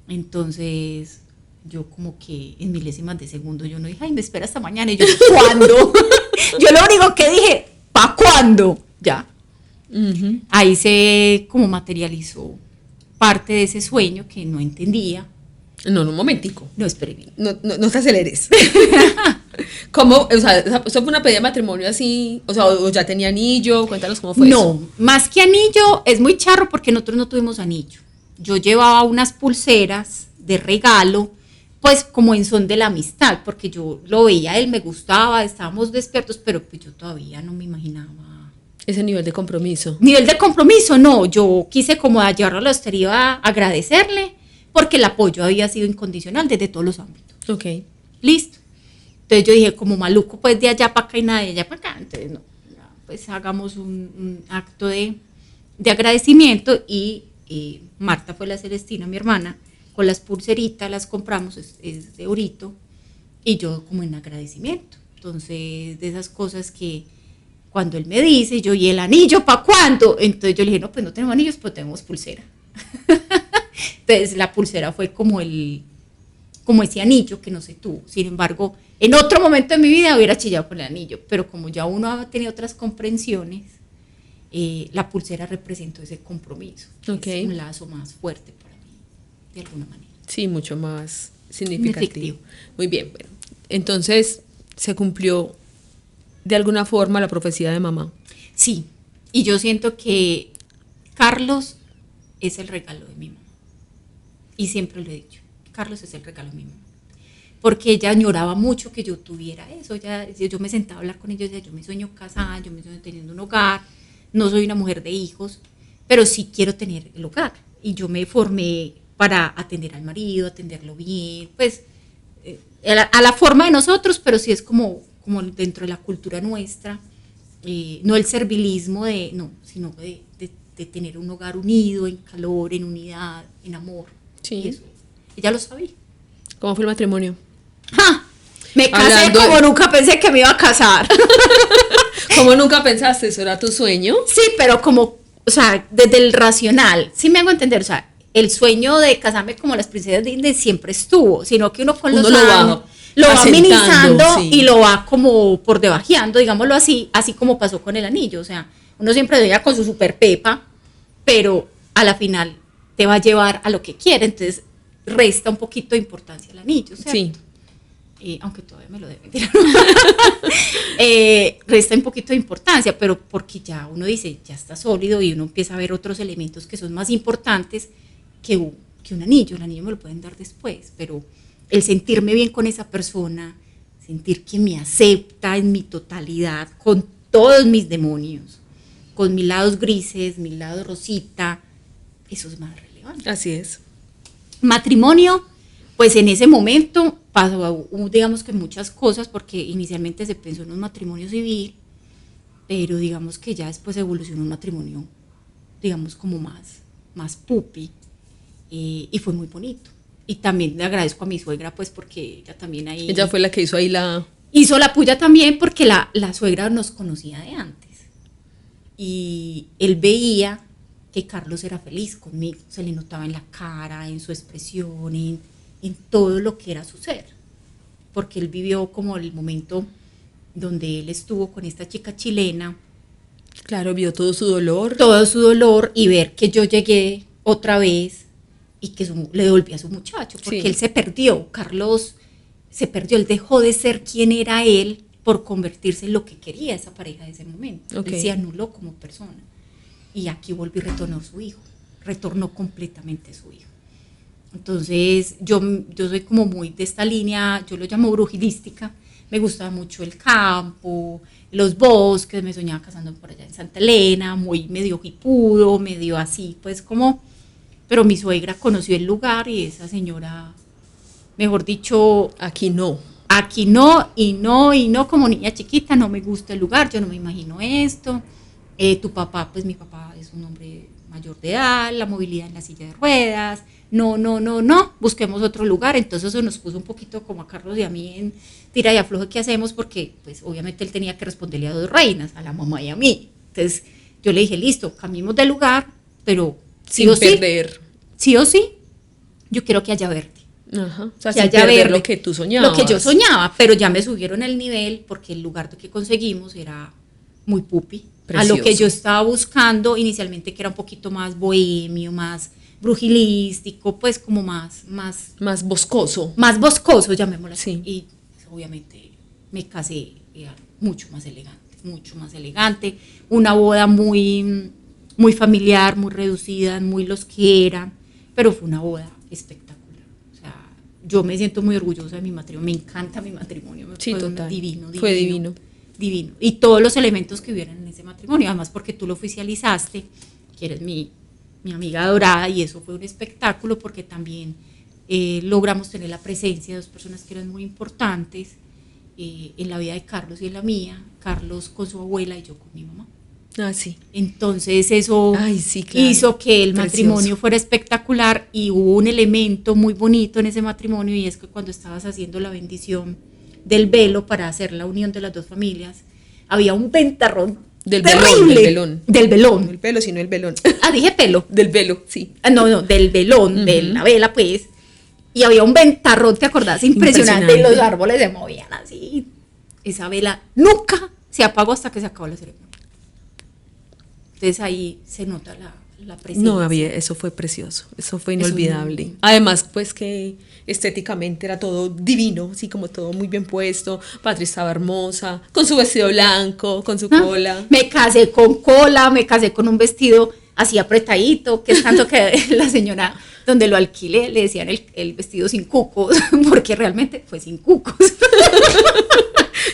Entonces yo como que en milésimas de segundo yo no dije, ay, me espera hasta mañana, y yo, ¿cuándo? Yo lo único que dije, ¿para cuándo? Ya. Uh-huh. Ahí se como materializó parte de ese sueño que no entendía. No, un momentico. No, espere bien. No te aceleres. ¿Cómo? O sea, ¿eso fue una pedida de matrimonio así? O sea, ¿o ya tenía anillo? Cuéntanos cómo fue eso. No, más que anillo, es muy charro porque nosotros no tuvimos anillo. Yo llevaba unas pulseras de regalo, pues como en son de la amistad, porque yo lo veía, él me gustaba, estábamos despiertos, pero pues yo todavía no me imaginaba ese nivel de compromiso. Nivel de compromiso, no. Yo quise como a llevarlo a la hostería a agradecerle, porque el apoyo había sido incondicional desde todos los ámbitos. Ok. Listo. Entonces yo dije, como maluco, pues de allá para acá y nada de allá para acá. Entonces no, pues hagamos un acto de agradecimiento y Marta fue la Celestina, mi hermana, con las pulseritas, las compramos, es de orito, y yo como en agradecimiento. Entonces, de esas cosas que cuando él me dice, yo, ¿y el anillo para cuándo? Entonces yo le dije, no, pues no tenemos anillos, pero tenemos pulsera. Entonces la pulsera fue como ese anillo que no se tuvo. Sin embargo, en otro momento de mi vida hubiera chillado con el anillo, pero como ya uno ha tenido otras comprensiones, la pulsera representó ese compromiso. Okay. Es un lazo más fuerte para mí, de alguna manera. Sí, mucho más significativo. Muy bien, bueno. Entonces, ¿se cumplió de alguna forma la profecía de mamá? Sí, y yo siento que Carlos es el regalo de mi mamá. Y siempre lo he dicho, Carlos es el regalo de mi mamá. Porque ella añoraba mucho que yo tuviera eso. Yo me sentaba a hablar con ella, yo me sueño casada, yo me sueño teniendo un hogar. No soy una mujer de hijos, pero sí quiero tener el hogar. Y yo me formé para atender al marido, atenderlo bien, pues a la forma de nosotros, pero sí es como dentro de la cultura nuestra, no el servilismo sino de tener un hogar unido, en calor, en unidad, en amor. Sí. Y eso, ella lo sabía. ¿Cómo fue el matrimonio? ¡Ja! Me casé como nunca pensé que me iba a casar. ¿Cómo nunca pensaste? ¿Eso era tu sueño? Sí, pero como, o sea, desde el racional, sí me hago entender, o sea, el sueño de casarme como las princesas Disney siempre estuvo, sino que uno con los años lo va minimizando, sí, y lo va como por debajeando, digámoslo así como pasó con el anillo. O sea, uno siempre veía con su super pepa, pero a la final te va a llevar a lo que quiere, entonces resta un poquito de importancia al anillo, ¿cierto? Sí. Aunque todavía me lo deben tirar. Resta un poquito de importancia, pero porque ya uno dice, ya está sólido, y uno empieza a ver otros elementos que son más importantes que un anillo. El anillo me lo pueden dar después, pero el sentirme bien con esa persona, sentir que me acepta en mi totalidad, con todos mis demonios, con mis lados grises, mis lados rosita, eso es más relevante. Así es. Matrimonio, pues en ese momento pasó, digamos que muchas cosas, porque inicialmente se pensó en un matrimonio civil, pero digamos que ya después evolucionó un matrimonio, digamos, como más pupi, y fue muy bonito. Y también le agradezco a mi suegra, pues, porque ella también ahí... Ella fue la que hizo ahí Hizo la puya también, porque la suegra nos conocía de antes. Y él veía que Carlos era feliz conmigo, se le notaba en la cara, en su expresión, en todo lo que era su ser. Porque él vivió como el momento donde él estuvo con esta chica chilena. Claro, vio todo su dolor. Todo su dolor, y ver que yo llegué otra vez y que le devolví a su muchacho, porque sí, él se perdió, Carlos se perdió, él dejó de ser quien era él por convertirse en lo que quería esa pareja de ese momento. Okay. Él se anuló como persona, y aquí volvió y retornó su hijo, retornó completamente su hijo. Entonces yo soy como muy de esta línea, yo lo llamo brujilística. Me gustaba mucho el campo, los bosques, me soñaba casando por allá en Santa Elena, muy medio hipudo, medio así, pues como... Pero mi suegra conoció el lugar, y esa señora, mejor dicho... Aquí no, y no, como niña chiquita, no me gusta el lugar, yo no me imagino esto. Tu papá, pues mi papá es un hombre mayor de edad, la movilidad en la silla de ruedas, no, busquemos otro lugar. Entonces eso nos puso un poquito como a Carlos y a mí en tira y afloje, ¿qué hacemos? Porque pues obviamente él tenía que responderle a dos reinas, a la mamá y a mí. Entonces yo le dije, listo, cambiemos de lugar, pero sin perder. Sí o sí, yo quiero que haya verde. Ajá, o sea, sin perder verde, lo que tú soñabas. Lo que yo soñaba, pero ya me subieron el nivel, porque el lugar que conseguimos era muy pupi. Precioso. A lo que yo estaba buscando inicialmente, que era un poquito más bohemio, más brujilístico, pues como más boscoso. Más boscoso, llamémoslo así. Sí. Y obviamente me casé, era mucho más elegante. Una boda muy, muy familiar, muy reducida, muy los que eran, pero fue una boda espectacular. O sea, yo me siento muy orgullosa de mi matrimonio, me encanta mi matrimonio. Sí, fue total. Divino. Fue divino. Y todos los elementos que hubieran en ese matrimonio, además porque tú lo oficializaste, que eres mi amiga dorada, y eso fue un espectáculo, porque también logramos tener la presencia de dos personas que eran muy importantes, en la vida de Carlos y en la mía, Carlos con su abuela y yo con mi mamá. Ah, sí. Entonces eso Sí, claro. hizo que el Precioso. matrimonio fuera espectacular, y hubo un elemento muy bonito en ese matrimonio, y es que cuando estabas haciendo la bendición del velo para hacer la unión de las dos familias, había un ventarrón Del terrible. velón. Del No velón. el pelo, sino el velón. Ah, dije pelo. Del velo, sí. No, del velón, de la vela, pues. Y había un ventarrón, ¿te acordás? Impresionante. Y los árboles se movían así. Esa vela nunca se apagó hasta que se acabó la ceremonia. Entonces ahí se nota la presencia. No, eso fue precioso, eso fue inolvidable. Además, pues que estéticamente era todo divino, así como todo muy bien puesto. Patri estaba hermosa, con su vestido blanco, con su cola. Me casé con cola, me casé con un vestido así apretadito, que es tanto que la señora donde lo alquilé le decían el vestido sin cucos, porque realmente fue sin cucos.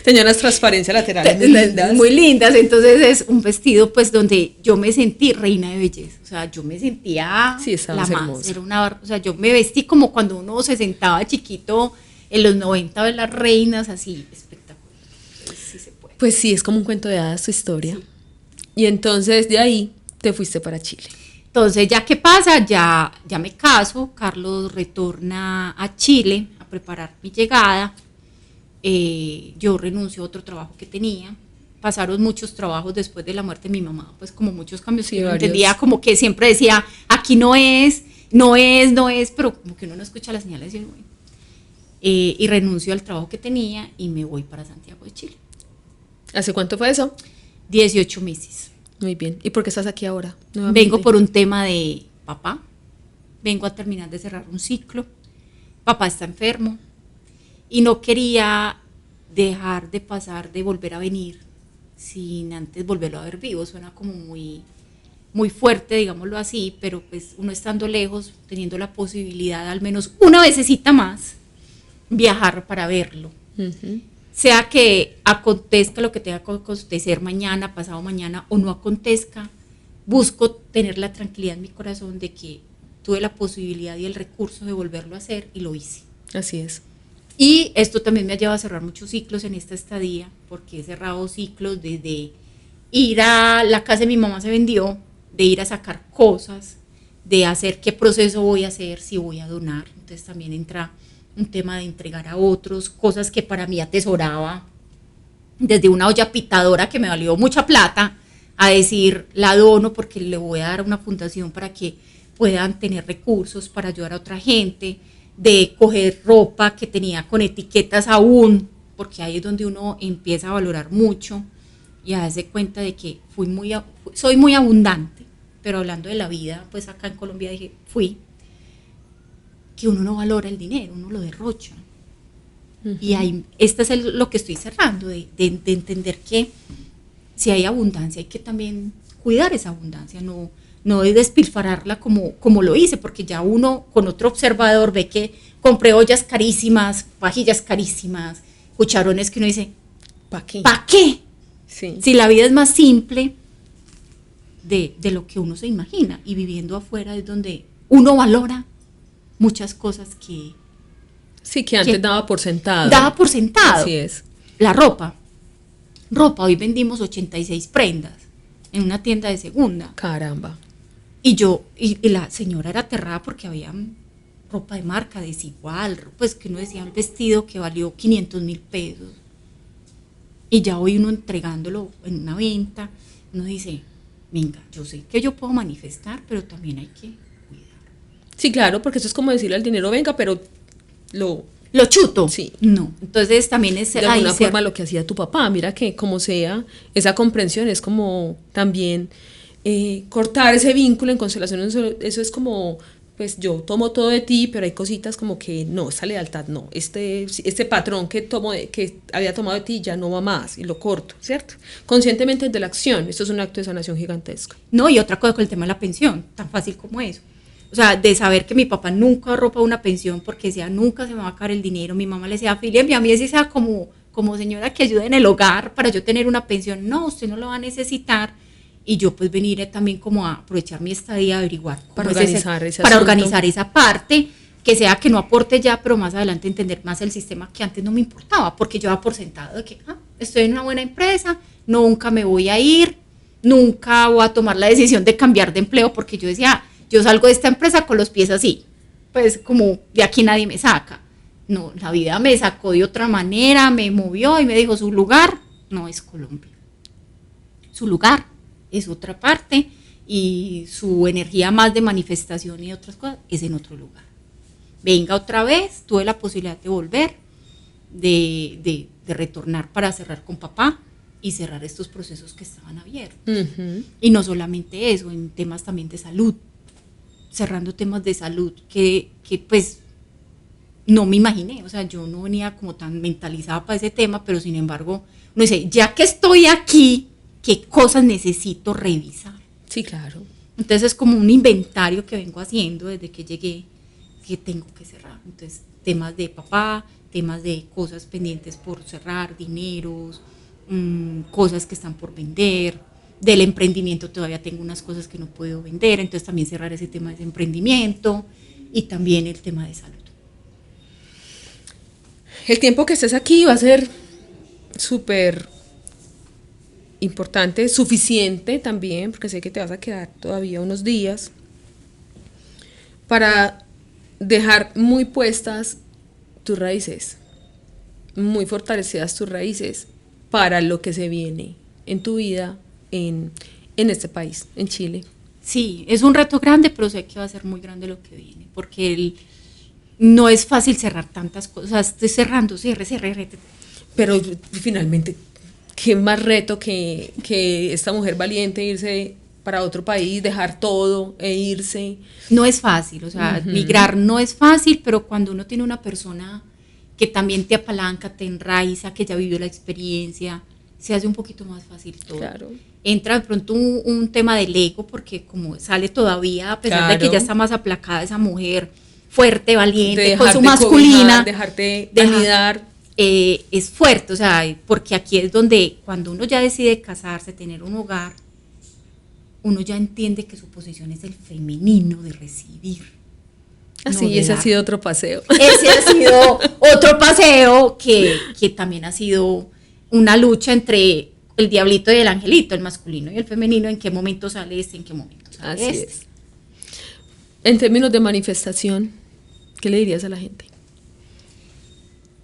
Tenía unas transparencias laterales muy lindas. Muy lindas, entonces es un vestido pues donde yo me sentí reina de belleza, o sea, yo me sentía la más, hermosa. o sea, yo me vestí como cuando uno se sentaba chiquito en los 90 de las reinas, así, espectacular. Entonces, sí se puede. Pues sí, es como un cuento de hadas tu historia. Sí. Y entonces de ahí te fuiste para Chile. Entonces, ¿ya qué pasa? Ya me caso, Carlos retorna a Chile a preparar mi llegada. Yo renuncio a otro trabajo que tenía. Pasaron muchos trabajos después de la muerte de mi mamá, pues como muchos cambios, sí, que yo entendía, como que siempre decía, aquí no es, pero como que uno no escucha las señales y bueno. Y renuncio al trabajo que tenía y me voy para Santiago de Chile. ¿Hace cuánto fue eso? 18 meses. Muy bien. ¿Y por qué estás aquí ahora? Nuevamente? Vengo por un tema de papá. Vengo a terminar de cerrar un ciclo. Papá está enfermo. Y no quería dejar de pasar, de volver a venir, sin antes volverlo a ver vivo. Suena como muy, muy fuerte, digámoslo así, pero pues uno estando lejos, teniendo la posibilidad al menos una vecesita más, viajar para verlo. Uh-huh. Sea que acontezca lo que tenga que acontecer mañana, pasado mañana, o no acontezca, busco tener la tranquilidad en mi corazón de que tuve la posibilidad y el recurso de volverlo a hacer y lo hice. Así es. Y esto también me ha llevado a cerrar muchos ciclos en esta estadía, porque he cerrado ciclos desde ir a la casa de mi mamá se vendió, de ir a sacar cosas, de hacer qué proceso voy a hacer, si voy a donar. Entonces también entra un tema de entregar a otros, cosas que para mí atesoraba, desde una olla pitadora que me valió mucha plata, a decir, la dono porque le voy a dar a una fundación para que puedan tener recursos para ayudar a otra gente, de coger ropa que tenía con etiquetas aún, porque ahí es donde uno empieza a valorar mucho y a darse cuenta de que soy muy abundante, pero hablando de la vida, pues acá en Colombia dije, que uno no valora el dinero, uno lo derrocha. Uh-huh. Y ahí, este es lo que estoy cerrando, de entender que si hay abundancia hay que también cuidar esa abundancia, no de despilfarrarla como lo hice, porque ya uno con otro observador ve que compré ollas carísimas, vajillas carísimas, cucharones que uno dice, ¿para qué? ¿Para qué? Sí. Si la vida es más simple de lo que uno se imagina, y viviendo afuera es donde uno valora muchas cosas que... Sí, que antes daba por sentado. Daba por sentado. Así es. La ropa, hoy vendimos 86 prendas en una tienda de segunda. Caramba. Y la señora era aterrada porque había ropa de marca desigual, pues que uno decía, un vestido que valió 500.000 pesos. Y ya hoy uno entregándolo en una venta, uno dice, venga, yo sé que yo puedo manifestar, pero también hay que cuidar. Sí, claro, porque eso es como decirle al dinero, venga, pero lo chuto. Sí. No, entonces también es... De alguna forma lo que hacía tu papá, mira que como sea, esa comprensión es como también cortar ese vínculo en constelación, eso es como, pues yo tomo todo de ti, pero hay cositas como que no, esta lealtad no, este patrón que había tomado de ti ya no va más y lo corto, ¿cierto? Conscientemente desde la acción, esto es un acto de sanación gigantesca. No, y otra cosa con el tema de la pensión, tan fácil como eso. O sea, de saber que mi papá nunca arropa una pensión porque decía, nunca se me va a caer el dinero. Mi mamá le decía, Fili, a mí así sea como señora que ayude en el hogar para yo tener una pensión. No, usted no lo va a necesitar. Y yo pues venir también como a aprovechar mi estadía, a averiguar para organizar esa parte, que sea que no aporte ya, pero más adelante entender más el sistema que antes no me importaba, porque yo daba por sentado de que estoy en una buena empresa, nunca me voy a ir, nunca voy a tomar la decisión de cambiar de empleo, porque yo decía, yo salgo de esta empresa con los pies así, pues como de aquí nadie me saca. No, la vida me sacó de otra manera, me movió y me dijo, su lugar no es Colombia, su lugar es otra parte y su energía más de manifestación y otras cosas es en otro lugar. Venga otra vez, tuve la posibilidad de volver, de retornar para cerrar con papá y cerrar estos procesos que estaban abiertos. Uh-huh. Y no solamente eso, en temas también de salud, cerrando temas de salud que pues no me imaginé, o sea, yo no venía como tan mentalizada para ese tema, pero sin embargo, no sé, ya que estoy aquí, ¿qué cosas necesito revisar? Sí, claro. Entonces es como un inventario que vengo haciendo desde que llegué, que tengo que cerrar. Entonces, temas de papá, temas de cosas pendientes por cerrar, dineros, cosas que están por vender, del emprendimiento todavía tengo unas cosas que no puedo vender, entonces también cerrar ese tema de emprendimiento y también el tema de salud. El tiempo que estés aquí va a ser súper importante, suficiente también, porque sé que te vas a quedar todavía unos días, para dejar muy puestas tus raíces, muy fortalecidas tus raíces para lo que se viene en tu vida en este país, en Chile. Sí, es un reto grande, pero sé que va a ser muy grande lo que viene, porque no es fácil cerrar tantas cosas, o sea, estoy cerrando, cierre. Pero finalmente, ¿qué más reto que esta mujer valiente irse para otro país, dejar todo e irse? No es fácil, o sea, uh-huh. Migrar no es fácil, pero cuando uno tiene una persona que también te apalanca, te enraiza, que ya vivió la experiencia, se hace un poquito más fácil todo. Claro. Entra de pronto un tema del ego, porque como sale todavía, a pesar de que ya está más aplacada esa mujer, fuerte, valiente, con su masculina, dejarte validar. Es fuerte, o sea, porque aquí es donde cuando uno ya decide casarse, tener un hogar, uno ya entiende que su posición es el femenino de recibir. Así, no ese ha sido otro paseo. Ese ha sido otro paseo que también ha sido una lucha entre el diablito y el angelito, el masculino y el femenino, en qué momento sale este, en qué momento sale así este. Es. En términos de manifestación, ¿qué le dirías a la gente?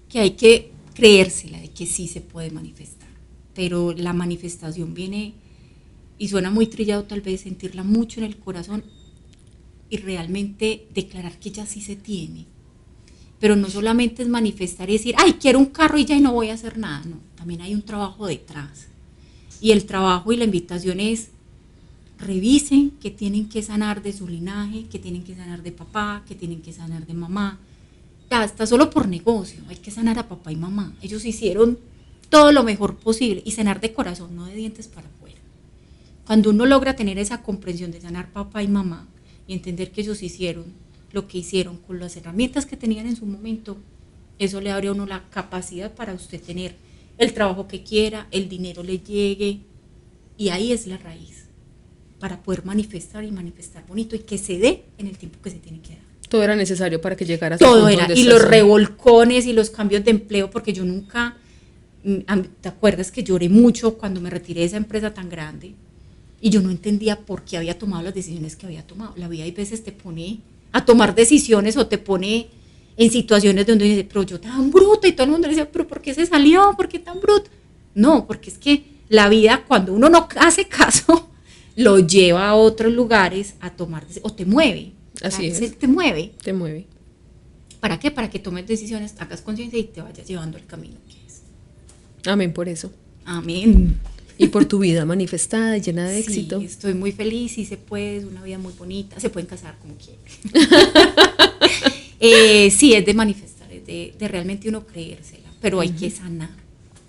Que hay que creérsela de que sí se puede manifestar, pero la manifestación viene, y suena muy trillado tal vez, sentirla mucho en el corazón y realmente declarar que ya sí se tiene. Pero no solamente es manifestar y decir, ay, quiero un carro y ya no voy a hacer nada, no, también hay un trabajo detrás. Y el trabajo y la invitación es, revisen que tienen que sanar de su linaje, que tienen que sanar de papá, que tienen que sanar de mamá. Hasta solo por negocio, hay que sanar a papá y mamá. Ellos hicieron todo lo mejor posible y sanar de corazón, no de dientes para afuera. Cuando uno logra tener esa comprensión de sanar papá y mamá y entender que ellos hicieron lo que hicieron con las herramientas que tenían en su momento, eso le abre a uno la capacidad para usted tener el trabajo que quiera, el dinero le llegue, y ahí es la raíz para poder manifestar y manifestar bonito y que se dé en el tiempo que se tiene que dar. Todo era necesario para que llegaras a todo era, y los revolcones y los cambios de empleo, porque yo nunca, ¿te acuerdas que lloré mucho cuando me retiré de esa empresa tan grande? Y yo no entendía por qué había tomado las decisiones que había tomado. La vida a veces te pone a tomar decisiones o te pone en situaciones donde dice, pero yo tan bruta, y todo el mundo le dice, pero ¿por qué se salió? ¿Por qué tan bruta? No, porque es que la vida, cuando uno no hace caso, lo lleva a otros lugares a tomar decisiones, o te mueve. Así es. Te mueve. Te mueve. ¿Para qué? Para que tomes decisiones, hagas conciencia y te vayas llevando al camino que es. Amén por eso. Amén. Y por tu vida manifestada, llena de éxito. Sí, estoy muy feliz, sí se puede, es una vida muy bonita, se pueden casar como quieran. Sí, es de manifestar, es de realmente uno creérsela, pero hay que sanar.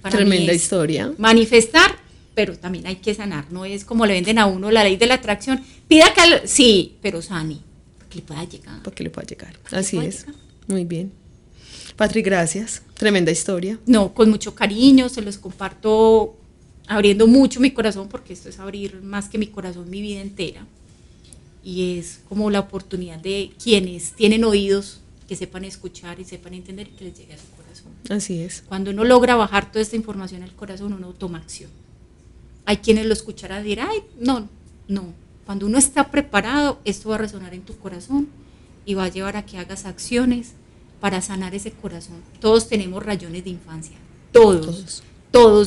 Para tremenda historia. Manifestar, pero también hay que sanar, no es como le venden a uno la ley de la atracción, pida que, sí, pero sane, porque le pueda llegar. Porque le pueda llegar, así es, muy bien. Patri, gracias, tremenda historia. No, con mucho cariño, se los comparto abriendo mucho mi corazón, porque esto es abrir más que mi corazón, mi vida entera, y es como la oportunidad de quienes tienen oídos que sepan escuchar y sepan entender y que les llegue a su corazón. Así es. Cuando uno logra bajar toda esta información al corazón, uno toma acción. Hay quienes lo escucharán y dirán, ay, no. Cuando uno está preparado, esto va a resonar en tu corazón y va a llevar a que hagas acciones para sanar ese corazón. Todos tenemos rayones de infancia, todos.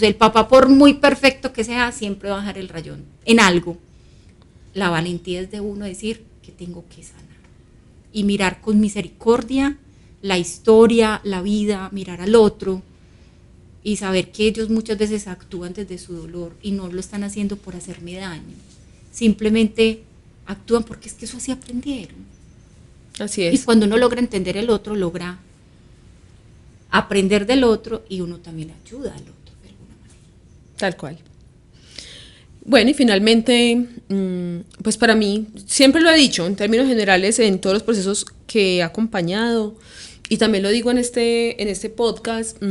El papá, por muy perfecto que sea, siempre va a dejar el rayón en algo. La valentía es de uno decir que tengo que sanar y mirar con misericordia la historia, la vida, mirar al otro y saber que ellos muchas veces actúan desde su dolor y no lo están haciendo por hacerme daño, simplemente actúan porque es que eso así aprendieron. Así es. Y cuando uno logra entender el otro, logra aprender del otro y uno también ayuda al otro de alguna manera. Tal cual. Bueno, y finalmente, pues para mí, siempre lo he dicho en términos generales en todos los procesos que he acompañado, y también lo digo en este podcast,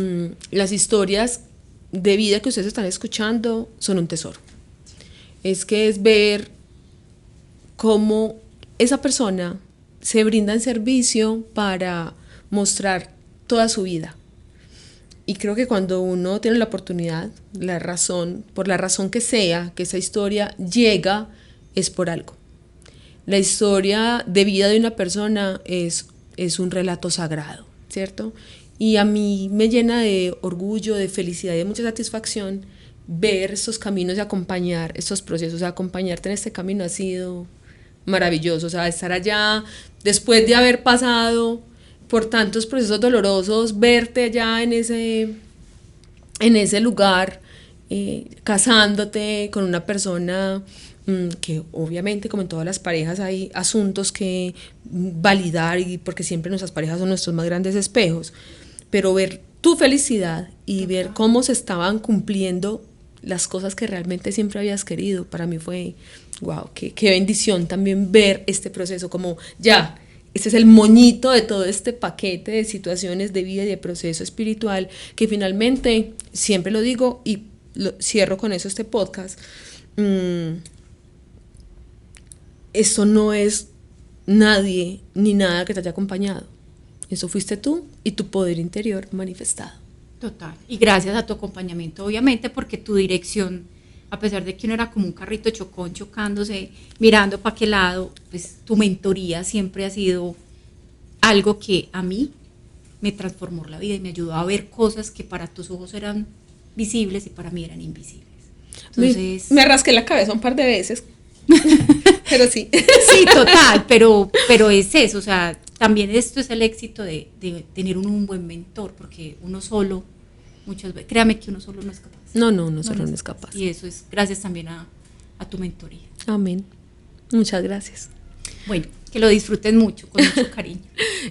las historias de vida que ustedes están escuchando son un tesoro. Es ver cómo esa persona se brinda en servicio para mostrar toda su vida. Y creo que cuando uno tiene la oportunidad, por la razón que sea, que esa historia llega, es por algo. La historia de vida de una persona es un relato sagrado, ¿cierto? Y a mí me llena de orgullo, de felicidad y de mucha satisfacción ver estos caminos y acompañar estos procesos. Acompañarte en este camino ha sido maravilloso. O sea, estar allá después de haber pasado por tantos procesos dolorosos, verte allá en ese lugar, casándote con una persona que obviamente, como en todas las parejas, hay asuntos que validar, y porque siempre nuestras parejas son nuestros más grandes espejos, pero ver tu felicidad y ver cómo se estaban cumpliendo las cosas que realmente siempre habías querido, para mí fue, wow, qué bendición también ver este proceso, como ya, este es el moñito de todo este paquete de situaciones de vida y de proceso espiritual, que finalmente, siempre lo digo y cierro con eso este podcast, esto no es nadie ni nada que te haya acompañado. Eso fuiste tú y tu poder interior manifestado. Total. Y gracias a tu acompañamiento, obviamente, porque tu dirección, a pesar de que uno era como un carrito chocón chocándose, mirando para qué lado, pues tu mentoría siempre ha sido algo que a mí me transformó la vida y me ayudó a ver cosas que para tus ojos eran visibles y para mí eran invisibles. Entonces, me rasqué la cabeza un par de veces, pero sí. Sí, total, pero es eso, o sea, también esto es el éxito de tener un buen mentor, porque uno solo, muchas veces, créame que uno solo no es capaz. No solo no es capaz. Y eso es gracias también a tu mentoría. Amén. Muchas gracias. Bueno, que lo disfruten mucho, con mucho cariño.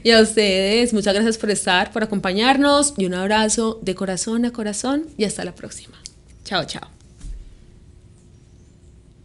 Y a ustedes, muchas gracias por estar, por acompañarnos, y un abrazo de corazón a corazón, y hasta la próxima. Chao, chao.